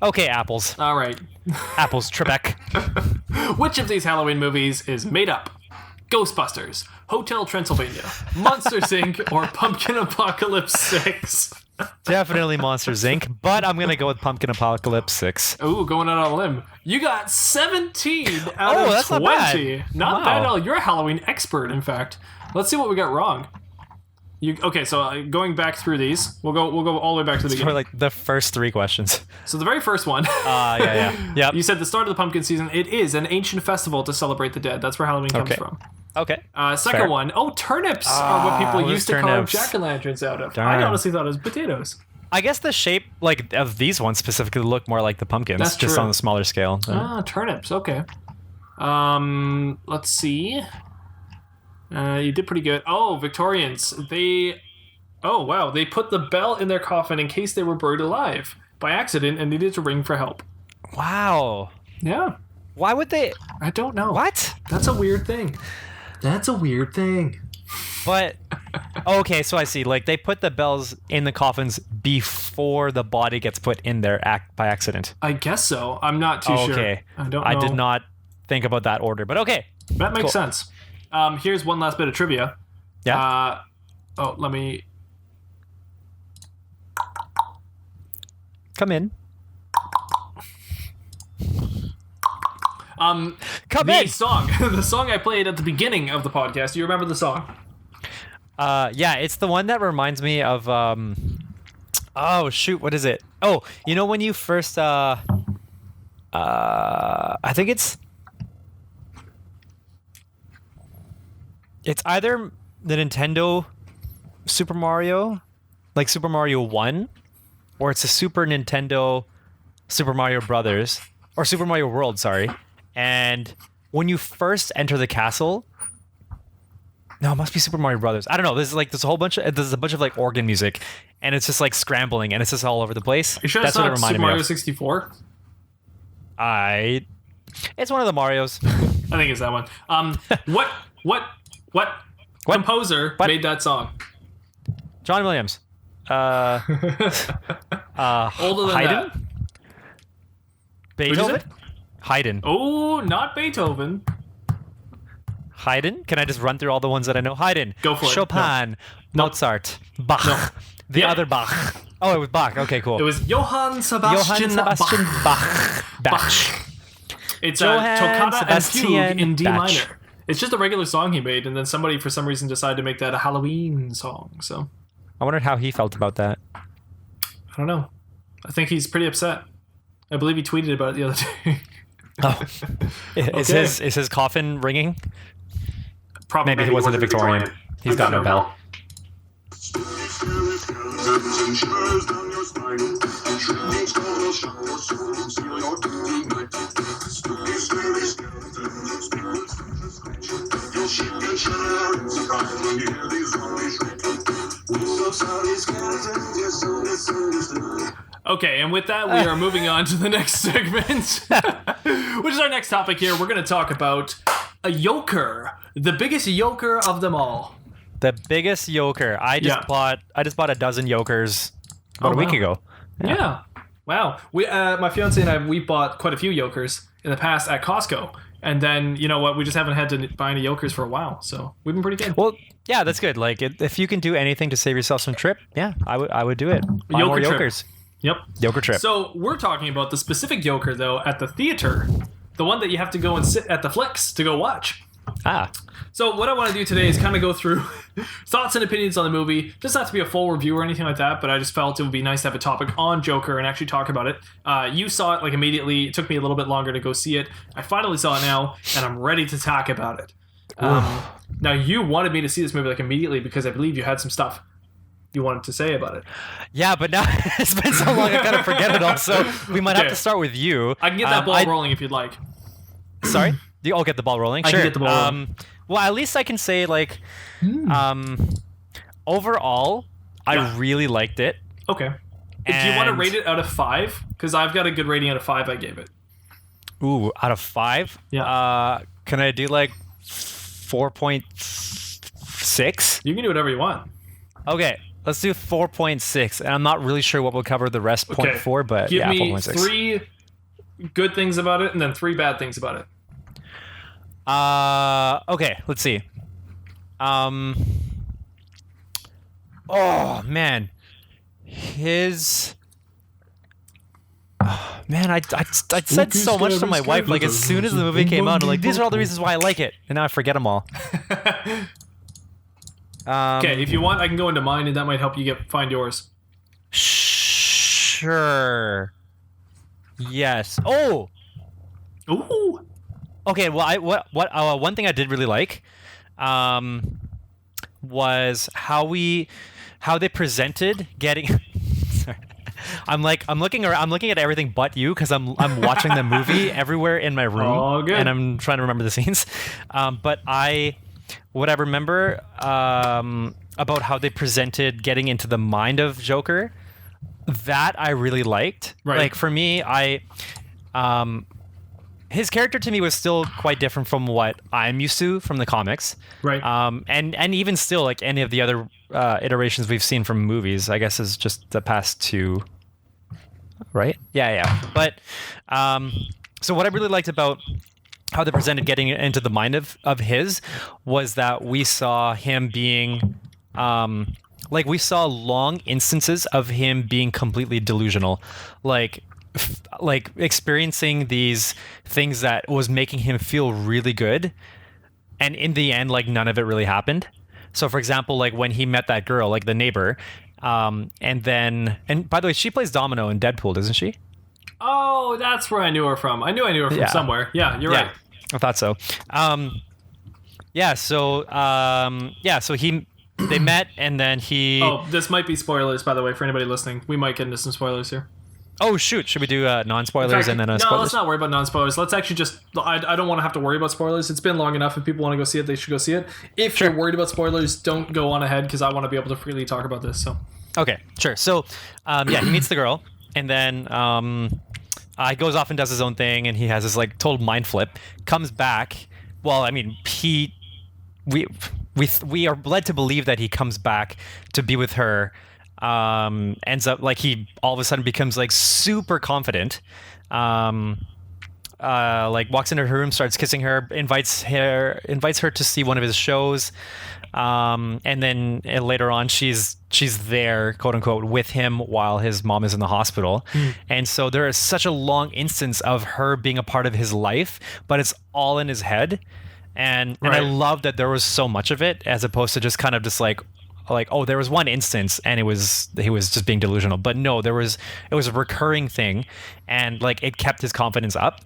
Okay, apples. All right. Apples, Trebek. Which of these Halloween movies is made up? Ghostbusters, Hotel Transylvania, Monsters, Inc., or Pumpkin Apocalypse 6? Definitely Monsters, Inc., but I'm going to go with Pumpkin Apocalypse 6. Ooh, going out on a limb. You got 17 out of that's 20. not bad. Not Wow. bad at all. You're a Halloween expert, in fact. Let's see what we got wrong. Okay, so going back through these, we'll go all the way back to the For beginning. like the first 3 questions. So the very first one. Yeah. Yep. You said the start of the pumpkin season. It is an ancient festival to celebrate the dead. That's where Halloween comes Okay. from. Okay. Second Fair. one. Oh, turnips are what people what used is to carve turnips? jack-o'-lanterns out of. Darn. I honestly thought it was potatoes. I guess the shape like of these ones specifically look more like the pumpkins, That's just true. on a smaller scale. Turnips. Okay. Let's see. You did pretty good. Oh, Victorians. Oh, wow. They put the bell in their coffin in case they were buried alive by accident and needed to ring for help. Wow. Yeah. Why would they? I don't know. What? That's a weird thing. But okay, so I see. Like they put the bells in the coffins before the body gets put in there by accident. I guess so. I'm not too sure. Okay. I don't know. I did not think about that order, but okay. That makes Cool. sense. Here's one last bit of trivia. Yeah. Let me... Come in. Come in! The song I played at the beginning of the podcast. Do you remember the song? Yeah, it's the one that reminds me of... oh, shoot, what is it? Oh, you know when you first... I think it's either the Nintendo Super Mario, like Super Mario 1, or it's a Super Nintendo Super Mario Brothers, or Super Mario World, sorry. And when you first enter the castle... No, it must be Super Mario Brothers. I don't know. There's a bunch of like organ music, and it's just like scrambling, and it's just all over the place. You sure that's not Super Mario 64? It's one of the Marios. I think it's that one. What composer made that song? John Williams. Older than Haydn? that. Beethoven? Haydn. Oh, not Beethoven. Haydn? Can I just run through all the ones that I know? Haydn. Go for it. Chopin. No. Mozart. Bach. No. The other Bach. Oh, it was Bach. Okay, cool. It was Johann Sebastian Bach. Bach. It's Johann Toccata and Sebastian Fugue in D Bach. minor. It's just a regular song he made, and then somebody for some reason decided to make that a Halloween song. So I wondered how he felt about that. I don't know. I think he's pretty upset. I believe he tweeted about it the other day. Oh, is his coffin ringing? Probably. Maybe he wasn't a Victorian. He's got no bell. Okay, and with that, we are moving on to the next segment, which is our next topic here. We're going to talk about a yoker, the biggest yoker of them all. The biggest yoker. I just bought a dozen yokers about a week ago. Yeah. Wow. We, my fiance and I, we bought quite a few yokers in the past at Costco. And then, you know what, we just haven't had to buy any yokers for a while. So we've been pretty good. Well, yeah, that's good. Like, if you can do anything to save yourself some trip, yeah, I would do it. Buy more yokers. Yep. Yoker trip. So we're talking about the specific yoker, though, at the theater. The one that you have to go and sit at the flicks to go watch. Ah. So what I want to do today is kind of go through thoughts and opinions on the movie. Just not to be a full review or anything like that, but I just felt it would be nice to have a topic on Joker and actually talk about it. You saw it like immediately. It took me a little bit longer to go see it. I finally saw it now, and I'm ready to talk about it. Now, you wanted me to see this movie like immediately because I believe you had some stuff you wanted to say about it. Yeah, but now it's been so long I kind of forget it all, so we might have to start with you. I can get that ball rolling if you'd like. Sorry? I'll get the ball rolling? I Sure. can get the ball rolling. Well, at least I can say, like, overall, I really liked it. Okay. Do you want to rate it out of 5? Because I've got a good rating out of 5 I gave it. Ooh, out of 5? Yeah. Can I do, like, 4.6? You can do whatever you want. Okay, let's do 4.6. And I'm not really sure what will cover the rest, 0.4, but Give yeah, me 4.6. 3 good things about it and then 3 bad things about it. Okay, let's see. Oh man, I said so much to my wife. Like as soon as the movie came out, I'm like, these are all the reasons why I like it, and now I forget them all. Okay, if you want, I can go into mine, and that might help you find yours. Sure. Yes. Oh. Ooh. Okay, well, one thing I did really like, was how they presented getting. Sorry. I'm looking at everything but you because I'm watching the movie everywhere in my room, and I'm trying to remember the scenes. But what I remember about how they presented getting into the mind of Joker, that I really liked. Right. Like for me, his character to me was still quite different from what I'm used to from the comics. Right. And even still, like any of the other iterations we've seen from movies, I guess is just the past 2. Right? Yeah. But so what I really liked about how they presented getting into the mind of his was that we saw him being like we saw long instances of him being completely delusional, like experiencing these things that was making him feel really good, and in the end, like none of it really happened. So for example, like when he met that girl, like the neighbor, and by the way, she plays Domino in Deadpool, doesn't she? Oh, that's where I knew her from. I knew her from somewhere. Yeah, you're right. I thought so. So they met, and then he. Oh, this might be spoilers, by the way, for anybody listening. We might get into some spoilers here. Oh shoot! Should we do non-spoilers and then spoilers? No, let's not worry about non-spoilers. Let's actually just. I don't want to have to worry about spoilers. It's been long enough. If people want to go see it, they should go see it. If you're worried about spoilers, don't go on ahead because I want to be able to freely talk about this. So. Okay, sure. So, he meets the girl, and then he goes off and does his own thing, and he has this like total mind flip. Comes back. Well, I mean, we are led to believe that he comes back to be with her. Ends up like he all of a sudden becomes like super confident. Like walks into her room, starts kissing her, invites her to see one of his shows. And then later on, she's there, quote unquote, with him while his mom is in the hospital. And so there is such a long instance of her being a part of his life, but it's all in his head. And I love that there was so much of it, as opposed to just kind of just like, oh, there was one instance and he was just being delusional. But no, it was a recurring thing, and like it kept his confidence up.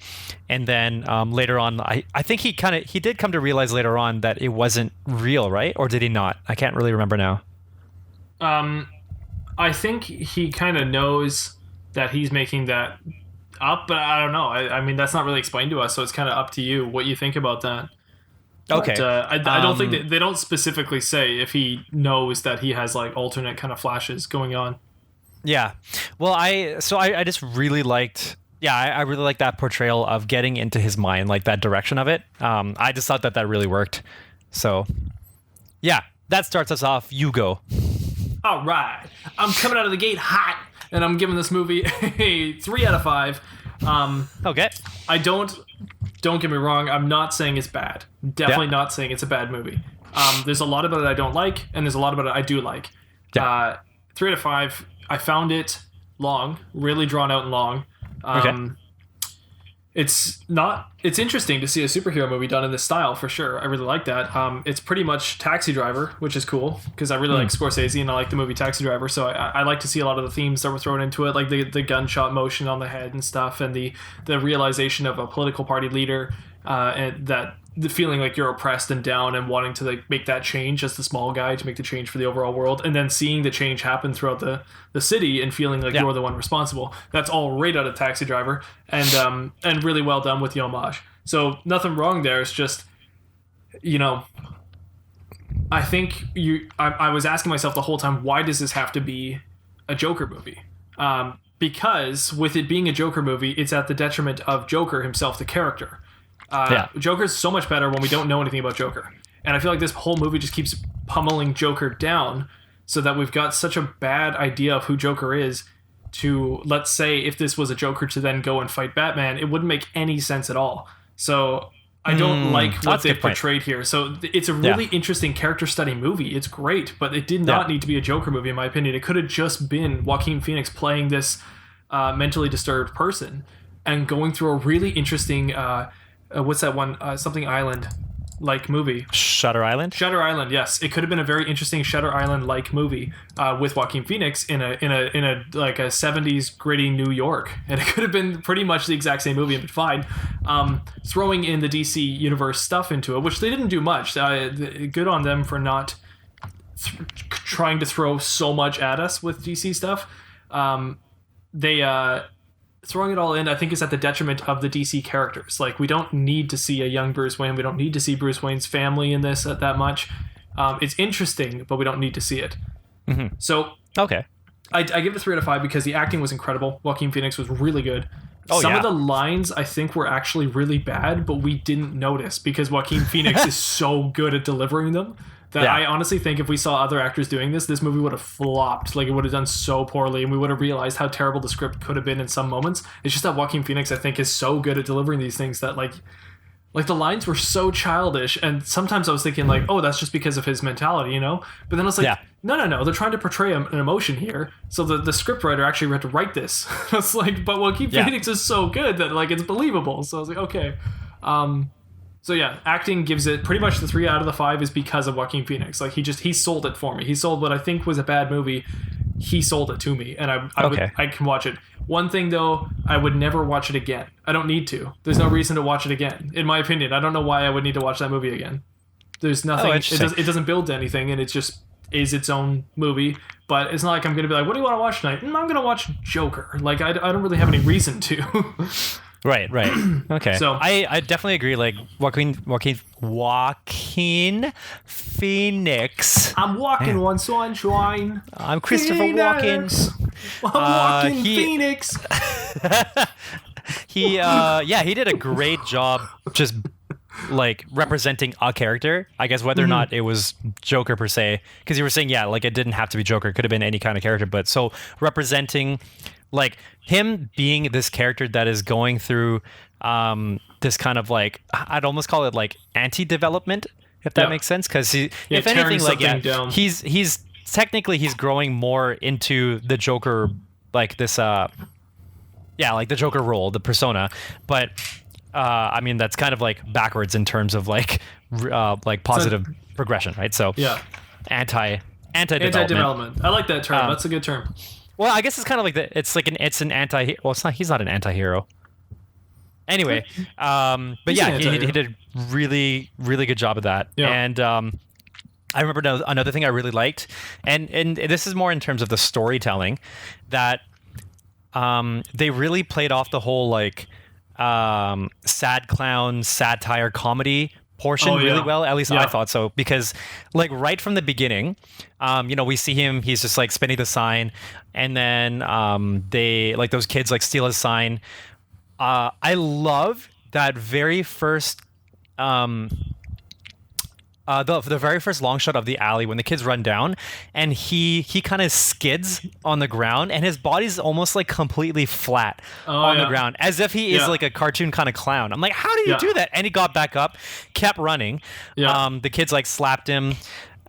And then later on, I think he did come to realize later on that it wasn't real, right? Or did he not? I can't really remember now. I think he kind of knows that he's making that up, but I don't know. I mean, that's not really explained to us, so it's kind of up to you what you think about that. Okay. But, I don't think they don't specifically say if he knows that he has like alternate kind of flashes going on. Yeah. Well, I just really liked. Yeah, I really like that portrayal of getting into his mind, like that direction of it. I just thought that really worked. So, yeah, that starts us off. You go. All right. I'm coming out of the gate hot, and I'm giving this movie a 3 out of 5. Okay. Don't get me wrong, I'm not saying it's bad. Definitely not saying it's a bad movie. There's a lot about it I don't like, and there's a lot about it I do like. 3 out of 5, I found it long, really drawn out and long. It's interesting to see a superhero movie done in this style, for sure. I really like that. It's pretty much Taxi Driver, which is cool, because I really like Scorsese, and I like the movie Taxi Driver, so I like to see a lot of the themes that were thrown into it, like the gunshot motion on the head and stuff, and the realization of a political party leader, and that the feeling like you're oppressed and down and wanting to like make that change as the small guy to make the change for the overall world, and then seeing the change happen throughout the city and feeling like you're the one responsible. That's all right out of Taxi Driver, and really well done with the homage. So nothing wrong there. It's just, I think I was asking myself the whole time, why does this have to be a Joker movie? Because with it being a Joker movie, it's at the detriment of Joker himself, the character. Joker's so much better when we don't know anything about Joker. And I feel like this whole movie just keeps pummeling Joker down so that we've got such a bad idea of who Joker is to, let's say, if this was a Joker to then go and fight Batman, it wouldn't make any sense at all. So I don't like what they've portrayed here. So it's a really interesting character study movie. It's great, but it did not need to be a Joker movie, in my opinion. It could have just been Joaquin Phoenix playing this mentally disturbed person and going through a really interesting... what's that one? Something Island-like movie. Shutter Island? Shutter Island, yes. It could have been a very interesting Shutter Island-like movie with Joaquin Phoenix in a like a 70s gritty New York. And it could have been pretty much the exact same movie and been fine. Throwing in the DC Universe stuff into it, which they didn't do much. Good on them for not trying to throw so much at us with DC stuff. Throwing it all in, I think, is at the detriment of the DC characters. Like, we don't need to see a young Bruce Wayne. We don't need to see Bruce Wayne's family in this that much. It's interesting, but we don't need to see it. Mm-hmm. So, okay, I give it a 3 out of 5 because the acting was incredible. Joaquin Phoenix was really good. Some of the lines, I think, were actually really bad, but we didn't notice because Joaquin Phoenix is so good at delivering them. That I honestly think if we saw other actors doing this movie would have flopped. Like, it would have done so poorly, and we would have realized how terrible the script could have been in some moments. It's just that Joaquin Phoenix, I think, is so good at delivering these things that, like, Like, the lines were so childish, and sometimes I was thinking, like, oh, that's just because of his mentality, you know? But then I was like, no, they're trying to portray an emotion here. So the scriptwriter actually had to write this. It's like, but Joaquin Phoenix is so good that, like, it's believable. So I was like, okay. So yeah, acting gives it pretty much the 3 out of the 5 is because of Joaquin Phoenix. Like, he sold it for me. He sold what I think was a bad movie. He sold it to me, and I can watch it. One thing though, I would never watch it again. I don't need to. There's no reason to watch it again, in my opinion. I don't know why I would need to watch that movie again. There's nothing. It doesn't build to anything, and it just is its own movie. But it's not like I'm gonna be like, what do you want to watch tonight? I'm gonna watch Joker. Like, I don't really have any reason to. Right. Okay. So I definitely agree. Like, Joaquin Phoenix. I'm walking on sunshine. I'm Christopher Walken. I'm walking Phoenix. He did a great job just like representing a character. I guess whether or not it was Joker per se, because you were saying like it didn't have to be Joker, it could have been any kind of character. But so representing like him being this character that is going through this kind of like, I'd almost call it like anti-development, if that makes sense. Because if anything, like he's technically he's growing more into the Joker, like this like the Joker role, the persona. But I mean, that's kind of like backwards in terms of like positive progression, right? So anti-development. I like that term. That's a good term. Well, I guess it's kind of like it's an anti. Well, it's not. He's not an anti-hero. Anyway, but yeah, he did a really, really good job of that. Yeah. And I remember another thing I really liked, and this is more in terms of the storytelling, that they really played off the whole like sad clown, satire, comedy portion really well. At least I thought so, because like right from the beginning, we see him, he's just like spinning the sign, and then they like those kids like steal his sign. I love that very first the very first long shot of the alley when the kids run down, and he kind of skids on the ground, and his body's almost like completely flat on the ground, as if he is like a cartoon kind of clown. I'm like, how did you do that? And he got back up, kept running. The kids like slapped him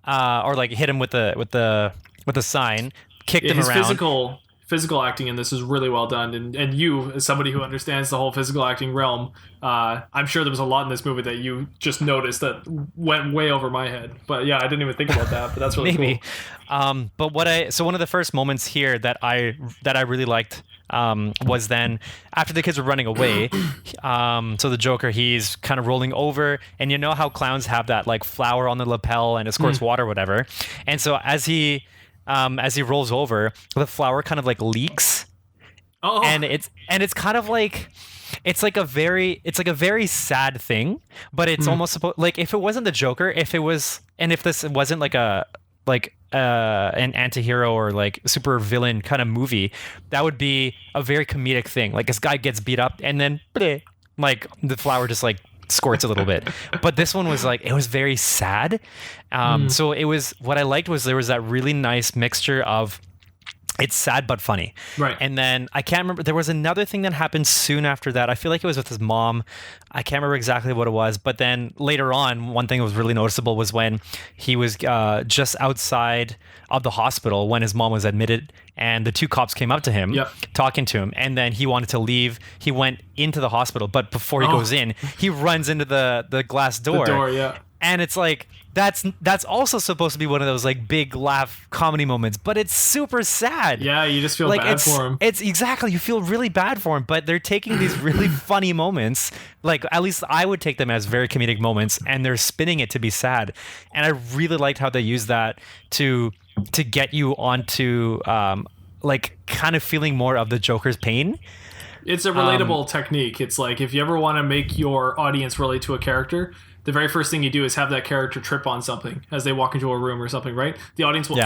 or like hit him with the sign, kicked him around. Physical acting in this is really well done, and you, as somebody who understands the whole physical acting realm, I'm sure there was a lot in this movie that you just noticed that went way over my head. But yeah, I didn't even think about that, but that's really maybe cool. But one of the first moments here that I really liked was then after the kids were running away. So the Joker, he's kind of rolling over, and you know how clowns have that like flower on the lapel and it squirts water, whatever. And so as he rolls over, the flower kind of like leaks. And it's kind of like it's like a very sad thing, but it's almost supposed, like, if it wasn't the Joker, if this wasn't like an anti-hero or like super villain kind of movie, that would be a very comedic thing. Like, this guy gets beat up and then like the flower just like squirts a little bit. But this one was like, it was very sad. So it was, what I liked was there was that really nice mixture of it's sad but funny. Right. And then I can't remember, there was another thing that happened soon after that. I feel like it was with his mom. I can't remember exactly what it was. But then later on, one thing that was really noticeable was when he was just outside of the hospital when his mom was admitted, and the two cops came up to him, talking to him, and then he wanted to leave. He went into the hospital, but before he goes in, he runs into the glass door. The door, yeah. And it's like, that's also supposed to be one of those like big laugh comedy moments, but it's super sad. Yeah, you just feel like bad for him. It's exactly, you feel really bad for him, but they're taking these really funny moments, like at least I would take them as very comedic moments, and they're spinning it to be sad. And I really liked how they used that to get you onto like kind of feeling more of the Joker's pain. It's a relatable technique. It's like, if you ever want to make your audience relate to a character, the very first thing you do is have that character trip on something as they walk into a room or something, right? The audience will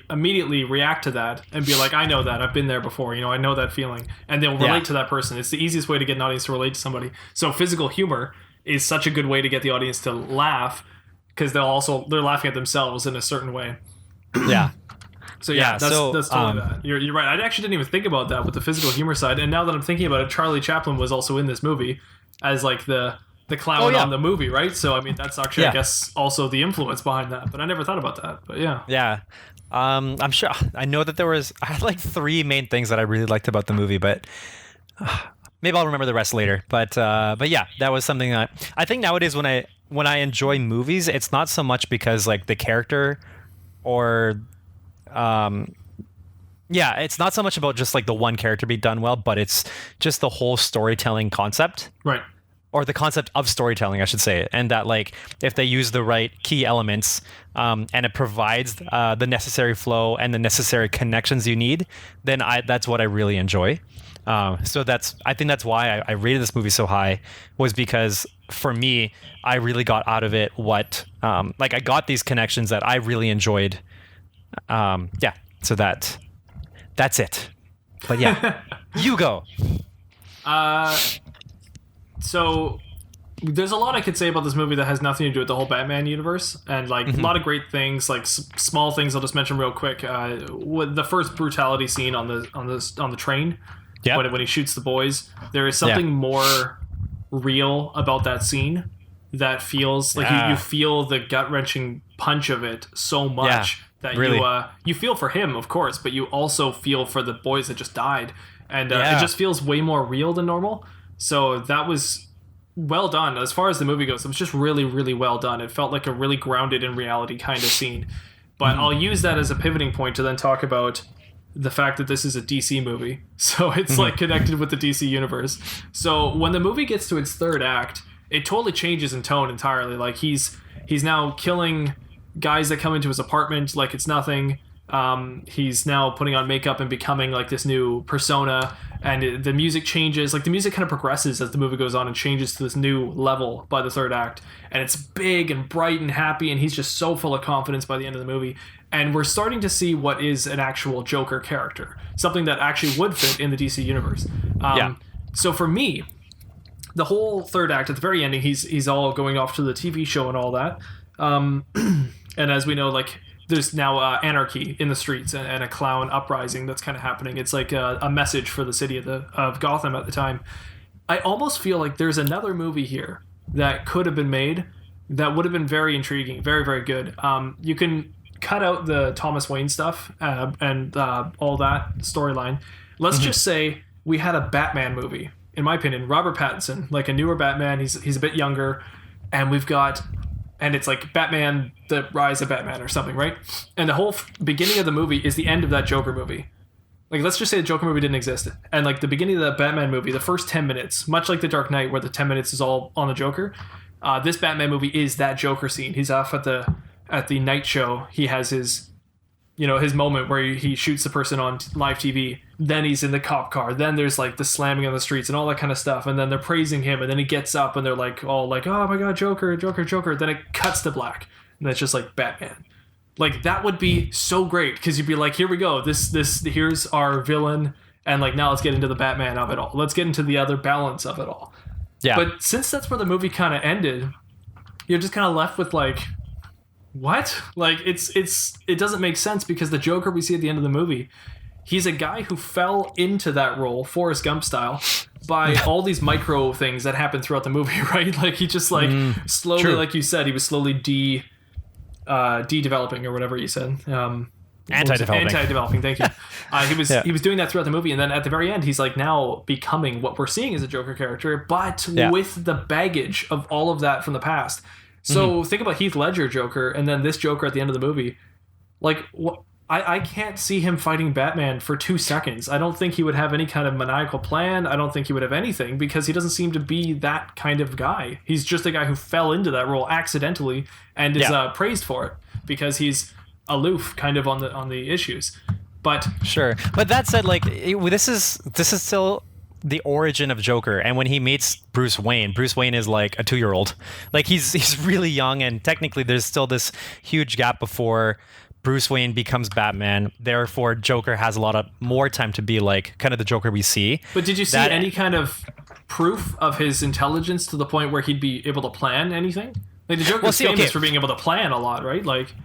immediately react to that and be like, I know that. I've been there before. I know that feeling. And they'll relate to that person. It's the easiest way to get an audience to relate to somebody. So physical humor is such a good way to get the audience to laugh, because they're laughing at themselves in a certain way. Yeah. So that's totally that. You're right. I actually didn't even think about that with the physical humor side. And now that I'm thinking about it, Charlie Chaplin was also in this movie as like the the clown on the movie, right? So I mean, that's actually I guess also the influence behind that. But I never thought about that. But yeah. Yeah. I'm sure I know that I had like 3 main things that I really liked about the movie, but maybe I'll remember the rest later. But yeah, that was something that I think nowadays when I enjoy movies, it's not so much because like the character or it's not so much about just like the one character being done well, but it's just the whole storytelling concept. Right. Or the concept of storytelling, I should say, and that like if they use the right key elements and it provides the necessary flow and the necessary connections you need, then that's what I really enjoy. So I think that's why I rated this movie so high, was because for me, I really got out of it what like I got these connections that I really enjoyed. So that's it. But yeah, you go. So there's a lot I could say about this movie that has nothing to do with the whole Batman universe, and like a lot of great things, like small things I'll just mention real quick. With the first brutality scene on the train, when he shoots the boys, there is something more real about that scene that feels like you feel the gut-wrenching punch of it so much that really? You feel for him, of course, but you also feel for the boys that just died, and it just feels way more real than normal. So that was well done. As far as the movie goes, it was just really, really well done. It felt like a really grounded in reality kind of scene. But I'll use that as a pivoting point to then talk about the fact that this is a DC movie. So it's like connected with the DC universe. So when the movie gets to its third act, it totally changes in tone entirely. Like he's now killing guys that come into his apartment like it's nothing. He's now putting on makeup and becoming like this new persona, and the music changes. Like the music kind of progresses as the movie goes on and changes to this new level by the third act, and it's big and bright and happy, and he's just so full of confidence by the end of the movie. And we're starting to see what is an actual Joker character, something that actually would fit in the DC universe. So for me, the whole third act, at the very ending, he's all going off to the TV show and all that, and as we know, like there's now anarchy in the streets and a clown uprising that's kind of happening. It's like a message for the city of Gotham at the time. I almost feel like there's another movie here that could have been made that would have been very intriguing, very, very good. You can cut out the Thomas Wayne stuff and all that storyline. Let's just say we had a Batman movie, in my opinion, Robert Pattinson, like a newer Batman. He's a bit younger, and and it's like Batman, the Rise of Batman or something, right? And the whole beginning of the movie is the end of that Joker movie. Like, let's just say the Joker movie didn't exist. And like the beginning of the Batman movie, the first 10 minutes, much like The Dark Knight, where the 10 minutes is all on the Joker, this Batman movie is that Joker scene. He's off at the night show. He has his moment where he shoots the person on live TV. Then he's in the cop car. Then there's like the slamming on the streets and all that kind of stuff. And then they're praising him. And then he gets up and they're like all like, oh my God, Joker, Joker, Joker. Then it cuts to black. And that's just like Batman. Like that would be so great, because you'd be like, here we go. Here's our villain. And like, now let's get into the Batman of it all. Let's get into the other balance of it all. Yeah. But since that's where the movie kind of ended, you're just kind of left with like, what? Like it doesn't make sense, because the Joker we see at the end of the movie, he's a guy who fell into that role, Forrest Gump style, by all these micro things that happen throughout the movie, right? Like he just like slowly, like you said, he was slowly de-developing or whatever you said. Anti-developing, thank you. He was doing that throughout the movie, and then at the very end, he's like now becoming what we're seeing as a Joker character, but with the baggage of all of that from the past. So think about Heath Ledger Joker, and then this Joker at the end of the movie. Like, I can't see him fighting Batman for 2 seconds. I don't think he would have any kind of maniacal plan. I don't think he would have anything, because he doesn't seem to be that kind of guy. He's just a guy who fell into that role accidentally and is praised for it, because he's aloof kind of on the issues. But sure. But that said, like this is still the origin of Joker, and when he meets Bruce Wayne is like a 2-year-old. Like he's really young, and technically there's still this huge gap before Bruce Wayne becomes Batman. Therefore, Joker has a lot of more time to be like kind of the Joker we see. But did you see any kind of proof of his intelligence to the point where he'd be able to plan anything? Like the Joker's famous for being able to plan a lot, right? Like,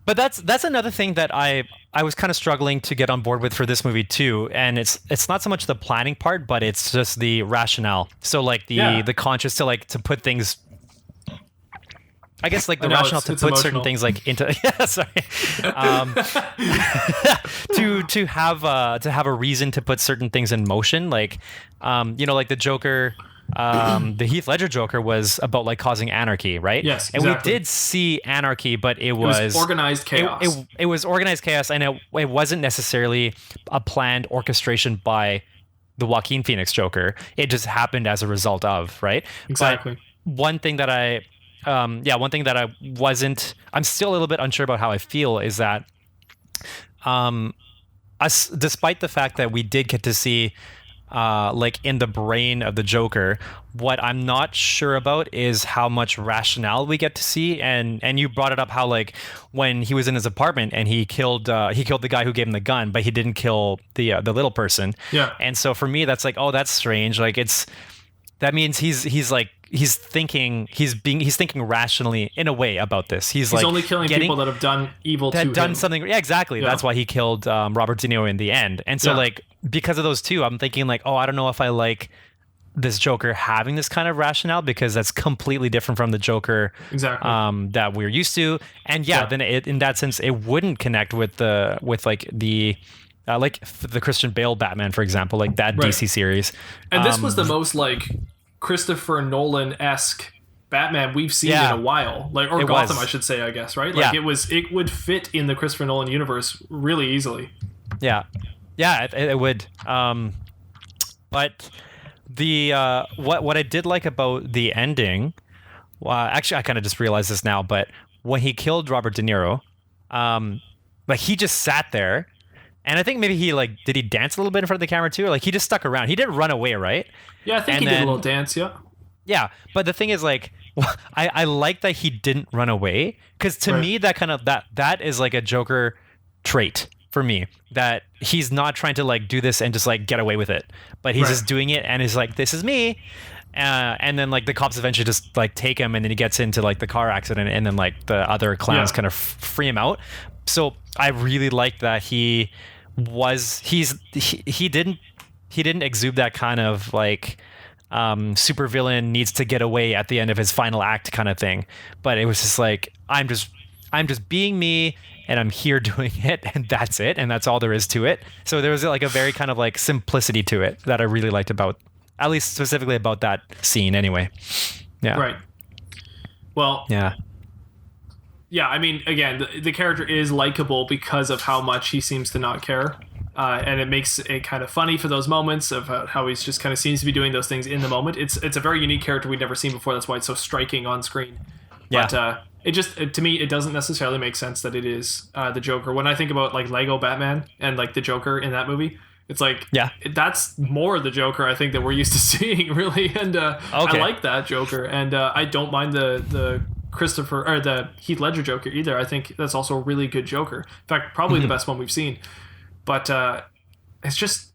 But that's another thing that I was kind of struggling to get on board with for this movie too, and it's not so much the planning part, but it's just the rationale. So like the conscious to put things. I guess like the rationale to put emotional. certain things like into to have a reason to put certain things in motion, like like the Joker. The Heath Ledger Joker was about like causing anarchy, right? Yes, exactly. And we did exactly. see anarchy, but it was organized chaos. It was organized chaos, and it wasn't necessarily a planned orchestration by the Joaquin Phoenix Joker. It just happened as a result of, right? Exactly. But one thing that I'm still a little bit unsure about how I feel is that, despite the fact that we did get to see. Like in the brain of the Joker, what I'm not sure about is how much rationale we get to see, and you brought it up how like when he was in his apartment and he killed the guy who gave him the gun, but he didn't kill the little person. Yeah. And so for me, that's like, oh, that's strange. Like that means he's thinking rationally in a way about this. He's like only killing people that have done evil to him. Something. Yeah, exactly. Yeah. That's why he killed Robert De Niro in the end. And so like because of those two, I'm thinking like, oh, I don't know if I like this Joker having this kind of rationale, because that's completely different from the Joker that we're used to. And then in that sense, it wouldn't connect with the Christian Bale Batman, for example, like that DC series. And this was the most like Christopher Nolan-esque Batman we've seen in a while, like, or Gotham, I should say, I guess, right? Like it would fit in the Christopher Nolan universe really easily. It would. But the what I did like about the ending, actually I kind of just realized this now, but when he killed Robert De Niro, like he just sat there. And I think maybe did he dance a little bit in front of the camera too? Or like he just stuck around. He didn't run away, right? Yeah, I think he did a little dance, yeah. Yeah, but the thing is like, I like that he didn't run away, because to me that kind of that is like a Joker trait for me, that he's not trying to like do this and just like get away with it, but he's just doing it and is like, this is me. And then like the cops eventually just like take him, and then he gets into like the car accident, and then like the other clowns kind of free him out. So I really like that he didn't exude that kind of like supervillain needs to get away at the end of his final act kind of thing, but it was just like, I'm just being me, and I'm here doing it, and that's it, and that's all there is to it. So there was like a very kind of like simplicity to it that I really liked about, at least specifically about that scene anyway. Yeah. Right. Well, yeah, I mean, again, the character is likable because of how much he seems to not care. And it makes it kind of funny for those moments of how he's just kind of seems to be doing those things in the moment. It's a very unique character we've never seen before. That's why it's so striking on screen. Yeah. But to me, it doesn't necessarily make sense that it is the Joker. When I think about like Lego Batman and like the Joker in that movie, it's like, that's more the Joker I think that we're used to seeing, really. And I like that Joker, and I don't mind the Christopher or the Heath Ledger Joker either. I think that's also a really good Joker. In fact, probably the best one we've seen. But it's just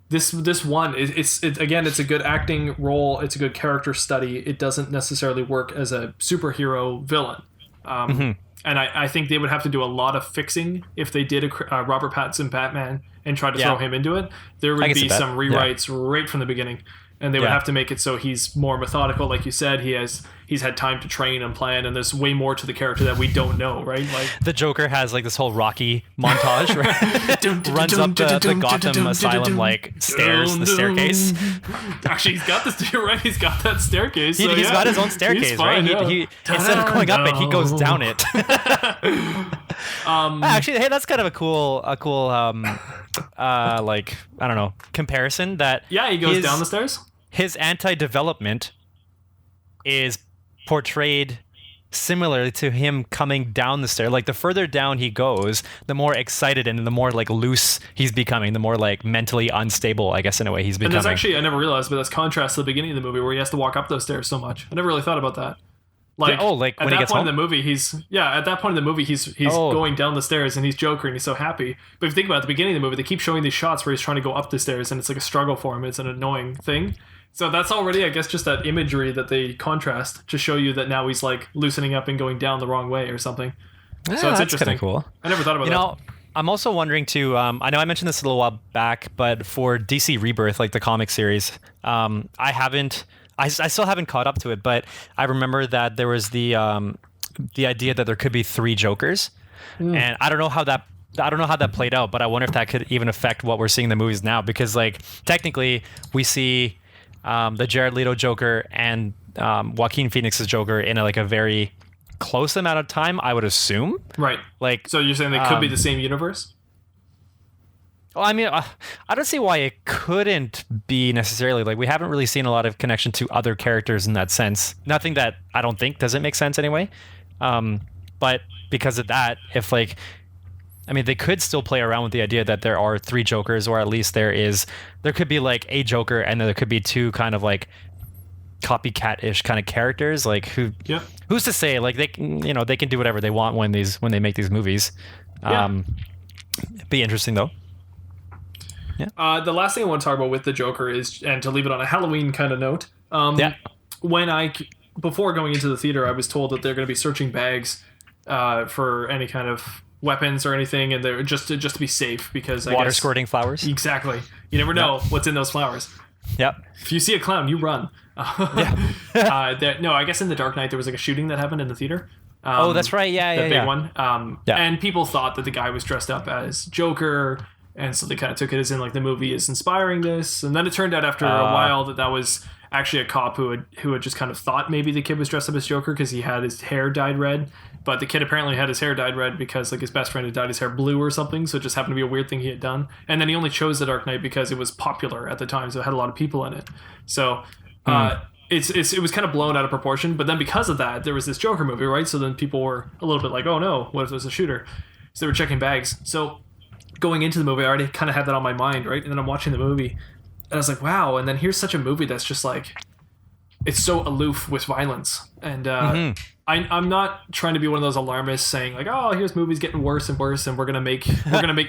this one. It's again, it's a good acting role. It's a good character study. It doesn't necessarily work as a superhero villain. And I think they would have to do a lot of fixing if they did a Robert Pattinson Batman and tried to throw him into it. There would be some rewrites right from the beginning. And they would have to make it so he's more methodical, like you said. He's had time to train and plan, and there's way more to the character that we don't know, right? Like the Joker has like this whole Rocky montage, right? Runs up the Gotham Asylum like the staircase. Actually, he's got He's got that staircase. He's got his own staircase, right? He instead of going up it, he goes down it. Actually, hey, that's kind of a cool like, I don't know, comparison that he goes down the stairs. His anti-development is portrayed similarly to him coming down the stair. Like the further down he goes, the more excited and the more like loose he's becoming, the more like mentally unstable, I guess, in a way he's becoming. And that's actually, I never realized, but that's contrast to the beginning of the movie where he has to walk up those stairs so much. I never really thought about that. Like, like when he gets home? In the movie, he's going down the stairs and he's Joker and he's so happy. But if you think about it, at the beginning of the movie, they keep showing these shots where he's trying to go up the stairs and it's like a struggle for him. It's an annoying thing. So that's already, I guess, just that imagery that they contrast to show you that now he's like loosening up and going down the wrong way or something. So it's that's interesting. kind of cool. I never thought about You that. know, I'm also wondering too. I know I mentioned this a little while back, but for DC Rebirth, like the comic series, I still haven't caught up to it. But I remember that there was the idea that there could be 3 Jokers, and I don't know how that played out. But I wonder if that could even affect what we're seeing in the movies now, because like technically we see the Jared Leto Joker and Joaquin Phoenix's Joker in a very close amount of time, I would assume. Right. Like, so you're saying they could be the same universe? Well, I mean, I don't see why it couldn't be necessarily. Like, we haven't really seen a lot of connection to other characters in that sense. Nothing that I don't think doesn't make sense anyway. But because of that, if they could still play around with the idea that there are 3 Jokers, or at least there could be like a Joker, and then there could be 2 kind of like copycat-ish kind of characters. Like who's to say? Like they can do whatever they want when they make these movies. Be interesting though. Yeah. The last thing I want to talk about with the Joker is, and to leave it on a Halloween kind of note, when before going into the theater, I was told that they're going to be searching bags for any kind of weapons or anything, and they're just to be safe, because water squirting flowers. Exactly. You never know what's in those flowers. Yep. If you see a clown, you run. No, I guess in The Dark Knight there was like a shooting that happened in the theater. Oh, that's right. Yeah, big one. And people thought that the guy was dressed up as Joker, and so they kind of took it as in like the movie is inspiring this. And then it turned out after a while that was actually a cop who had just kind of thought maybe the kid was dressed up as Joker because he had his hair dyed red. But the kid apparently had his hair dyed red because like his best friend had dyed his hair blue or something. So it just happened to be a weird thing he had done. And then he only chose The Dark Knight because it was popular at the time, so it had a lot of people in it. So it was kind of blown out of proportion. But then because of that, there was this Joker movie, right? So then people were a little bit like, oh no, what if there's a shooter? So they were checking bags. So going into the movie, I already kind of had that on my mind, right? And then I'm watching the movie, and I was like, wow. And then here's such a movie that's just like, it's so aloof with violence. And I'm not trying to be one of those alarmists saying like, oh, here's movies getting worse and worse, and we're gonna make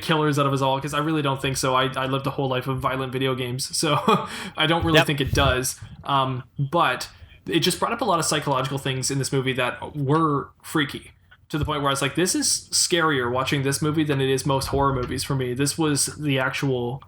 killers out of us all, because I really don't think so. I lived a whole life of violent video games, so I don't really think it does. But it just brought up a lot of psychological things in this movie that were freaky, to the point where I was like, this is scarier watching this movie than it is most horror movies for me. This was the actual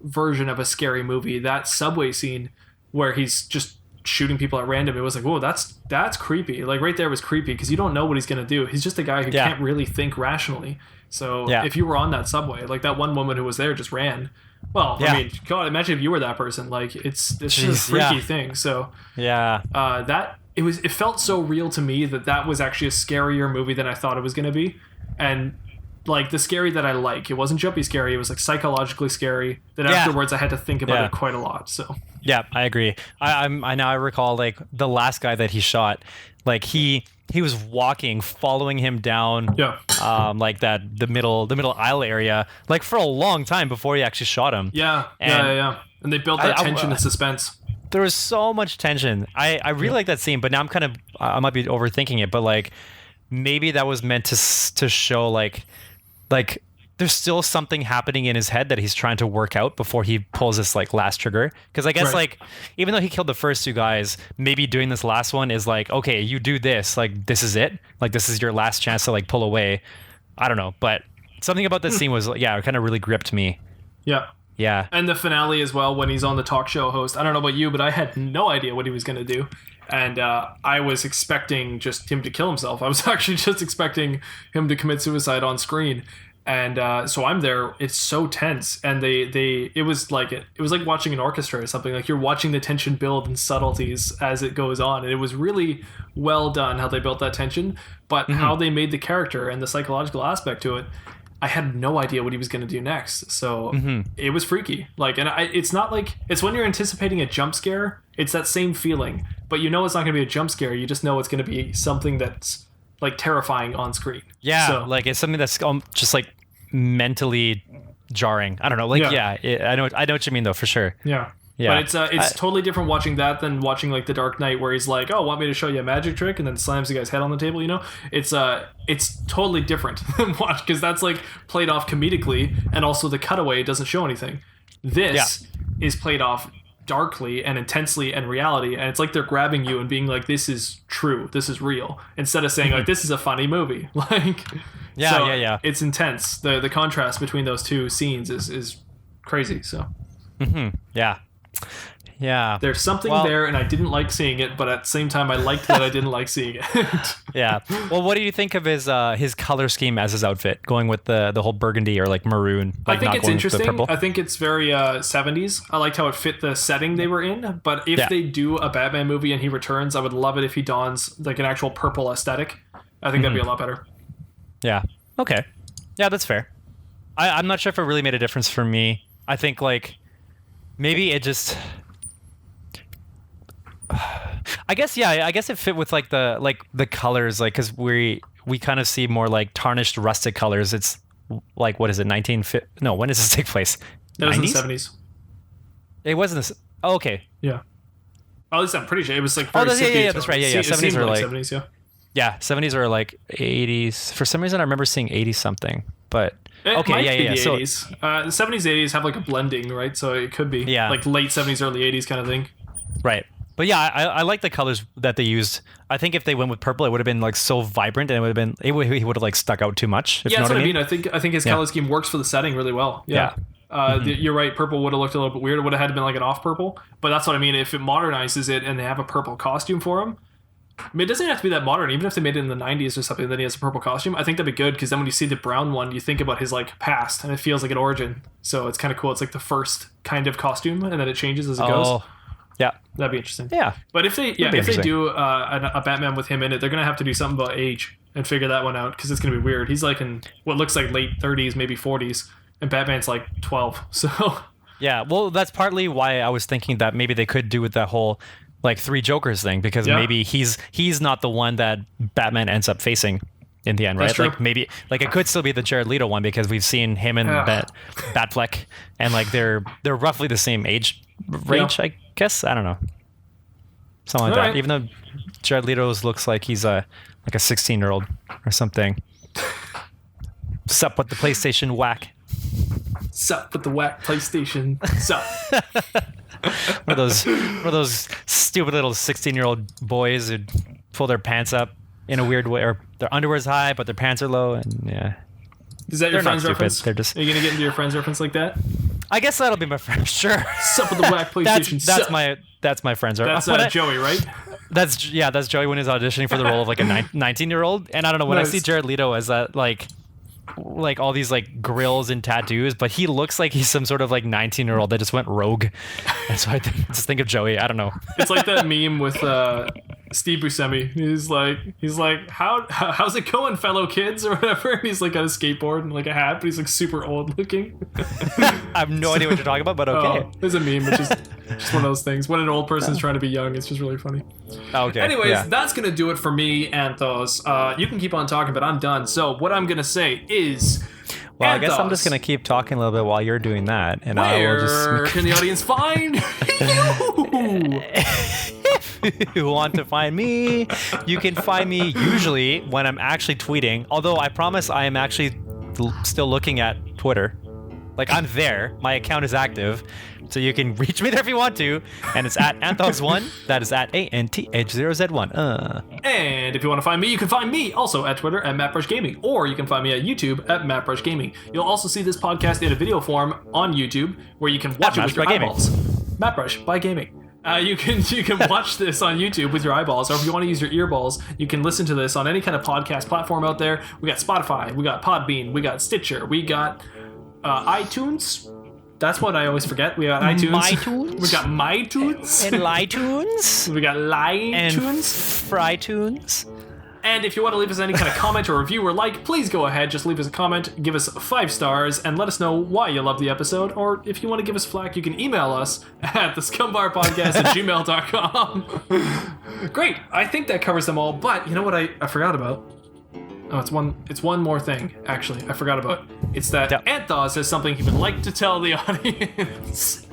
version of a scary movie. That subway scene where he's just shooting people at random, it was like, whoa, that's creepy. Like right there was creepy, because you don't know what he's gonna do. He's just a guy who can't really think rationally. So if you were on that subway, like that one woman who was there just ran. Well, I mean, God, imagine if you were that person. Like it's just a freaky thing. So it felt so real to me that was actually a scarier movie than I thought it was gonna be. And like the scary that I like, it wasn't jumpy scary, it was like psychologically scary, that afterwards I had to think about it quite a lot. So yeah, I agree. I recall like the last guy that he shot, like he was walking, following him down like the middle aisle area, like for a long time before he actually shot him. And they built that tension and suspense. There was so much tension. I really like that scene, but now I might be overthinking it, but like maybe that was meant to show like there's still something happening in his head that he's trying to work out before he pulls this like last trigger. Because I guess like even though he killed the first 2 guys, maybe doing this last one is like, okay, you do this, like this is it, like this is your last chance to like pull away. I don't know, but something about that scene was it kind of really gripped me. Yeah. And the finale as well, when he's on the talk show host. I don't know about you, but I had no idea what he was going to do. And I was expecting just him to kill himself. I was actually just expecting him to commit suicide on screen. And so I'm there. It's so tense, and it was like watching an orchestra or something. Like you're watching the tension build in subtleties as it goes on, and it was really well done how they built that tension. But how they made the character and the psychological aspect to it, I had no idea what he was going to do next. So it was freaky. Like, and it's not like it's when you're anticipating a jump scare. It's that same feeling, but you know it's not going to be a jump scare. You just know it's going to be something that's like terrifying on screen. Yeah, so, like it's something that's just like mentally jarring. I don't know. Like I know what you mean though, for sure. Yeah. But it's totally different watching that than watching like The Dark Knight, where he's like, "Oh, want me to show you a magic trick?" and then slams the guy's head on the table. You know, it's totally different than watch, because that's like played off comedically, and also the cutaway doesn't show anything. This is played off darkly and intensely and reality, and it's like they're grabbing you and being like, this is true, this is real, instead of saying like, this is a funny movie. Like, yeah. It's intense. The contrast between those two scenes is crazy. So yeah, there's something there, and I didn't like seeing it, but at the same time I liked that I didn't like seeing it. Yeah. Well, what do you think of his color scheme as his outfit, going with the whole burgundy or like maroon? Like, I think not it's going with the interesting. purple? I think it's very 70s. I liked how it fit the setting they were in. But if they do a Batman movie and he returns, I would love it if he dons like an actual purple aesthetic. I think that'd be a lot better. Yeah. Okay. Yeah, that's fair. I'm not sure if it really made a difference for me. I think like maybe it just. I guess it fit with like the colors, like, because we kind of see more like tarnished rustic colors. It's like, what is it, when does this take place? That was in the 70s. It wasn't this. Oh, okay. Yeah. At least I'm pretty sure it was like. Yeah, that's right. Yeah. 70s are like 70s. Yeah. Yeah, 70s are like 80s. For some reason, I remember seeing 80 something, but. It might be the 80s. The 70s, 80s have like a blending, right? So it could be like late 70s, early 80s kind of thing. Right. But yeah, I like the colors that they used. I think if they went with purple, it would have been like so vibrant, and it would have been he would have like stuck out too much. Yeah, that's what I mean. I think his color scheme works for the setting really well. Yeah. You're right. Purple would have looked a little bit weird. It would have had to been like an off purple. But that's what I mean. If it modernizes it and they have a purple costume for him, I mean, it doesn't have to be that modern. Even if they made it in the 90s or something, then he has a purple costume. I think that'd be good, because then when you see the brown one, you think about his like past, and it feels like an origin. So it's kind of cool. It's like the first kind of costume, and then it changes as it goes. Yeah, that'd be interesting. Yeah, but if they do a Batman with him in it, they're gonna have to do something about age and figure that one out, because it's gonna be weird. He's like in what looks like late 30s, maybe 40s, and Batman's like 12. So yeah, well, that's partly why I was thinking that maybe they could do with that whole like 3 Jokers thing, because maybe he's not the one that Batman ends up facing in the end, right? Like maybe like it could still be the Jared Leto one, because we've seen him and Batfleck, and like they're roughly the same age range, I guess. I don't know, something like that. Even though Jared Leto's looks like he's like a 16-year-old or something. Sup with the PlayStation whack. Sup with the whack PlayStation. Sup. One of those stupid little 16-year-old boys who pull their pants up in a weird way, or their underwear's high but their pants are low, and yeah. Is that your friend's reference? They're just. Are you gonna get into your friend's reference like that? I guess that'll be my friend. Sure. Sup with the whack PlayStation. That's my friend's reference. That's Joey, right? That's Joey when he's auditioning for the role of like a 19-year-old, and I don't know, when I see Jared Leto as that like all these like grills and tattoos, but he looks like he's some sort of like 19-year-old that just went rogue. And so I just think of Joey. I don't know. It's like that meme with Steve Buscemi. He's like, how's it going, fellow kids, or whatever? And he's like got a skateboard and like a hat, but he's like super old looking. I have no idea what you're talking about, but okay. There's a meme, which is just one of those things. When an old person's trying to be young, it's just really funny. Okay. Anyways, that's gonna do it for me, Anth0z. You can keep on talking, but I'm done. So what I'm gonna say is, well, I guess I'm just gonna keep talking a little bit while you're doing that, and I will just. Where can the audience find you? If you want to find me, you can find me usually when I'm actually tweeting. Although I promise I am actually still looking at Twitter. Like, I'm there. My account is active. So you can reach me there if you want to. And it's at Anth0z1. That is at ANTH0Z1. And if you want to find me, you can find me also at Twitter at Mattbrush Gaming. Or you can find me at YouTube at Mattbrush Gaming. You'll also see this podcast in a video form on YouTube, where you can watch it with your eyeballs. Mattbrush by Gaming. You can watch this on YouTube with your eyeballs, or if you want to use your earballs, you can listen to this on any kind of podcast platform out there. We got Spotify, we got Podbean, we got Stitcher, we got iTunes. That's what I always forget. We got iTunes. MyTunes. We got MyTunes. And LiTunes. We got LiTunes. And FryTunes. And if you want to leave us any kind of comment or review or like, please go ahead. Just leave us a comment, give us 5 stars, and let us know why you love the episode. Or if you want to give us flack, you can email us at the scummbarpodcast@gmail.com. Great. I think that covers them all. But you know what I forgot about? Oh, it's one more thing, actually, I forgot about. It's that Anth0z has something he would like to tell the audience.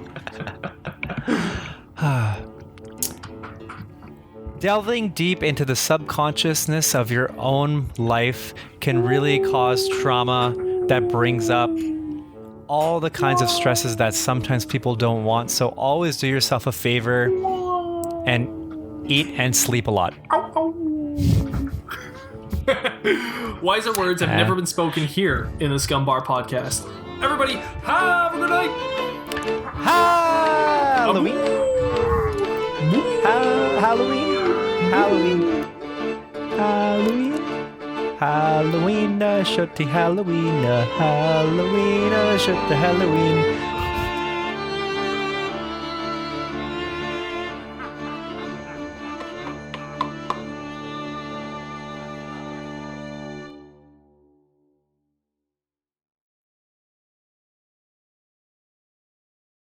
Delving deep into the subconsciousness of your own life can really cause trauma that brings up all the kinds of stresses that sometimes people don't want. So always do yourself a favor and eat and sleep a lot. Wiser words have never been spoken here in the Scumm Bar Podcast. Everybody, have a good night. Halloween. Halloween. Halloween. Halloween. Halloween, shut the Halloween, Halloween, shut the Halloween.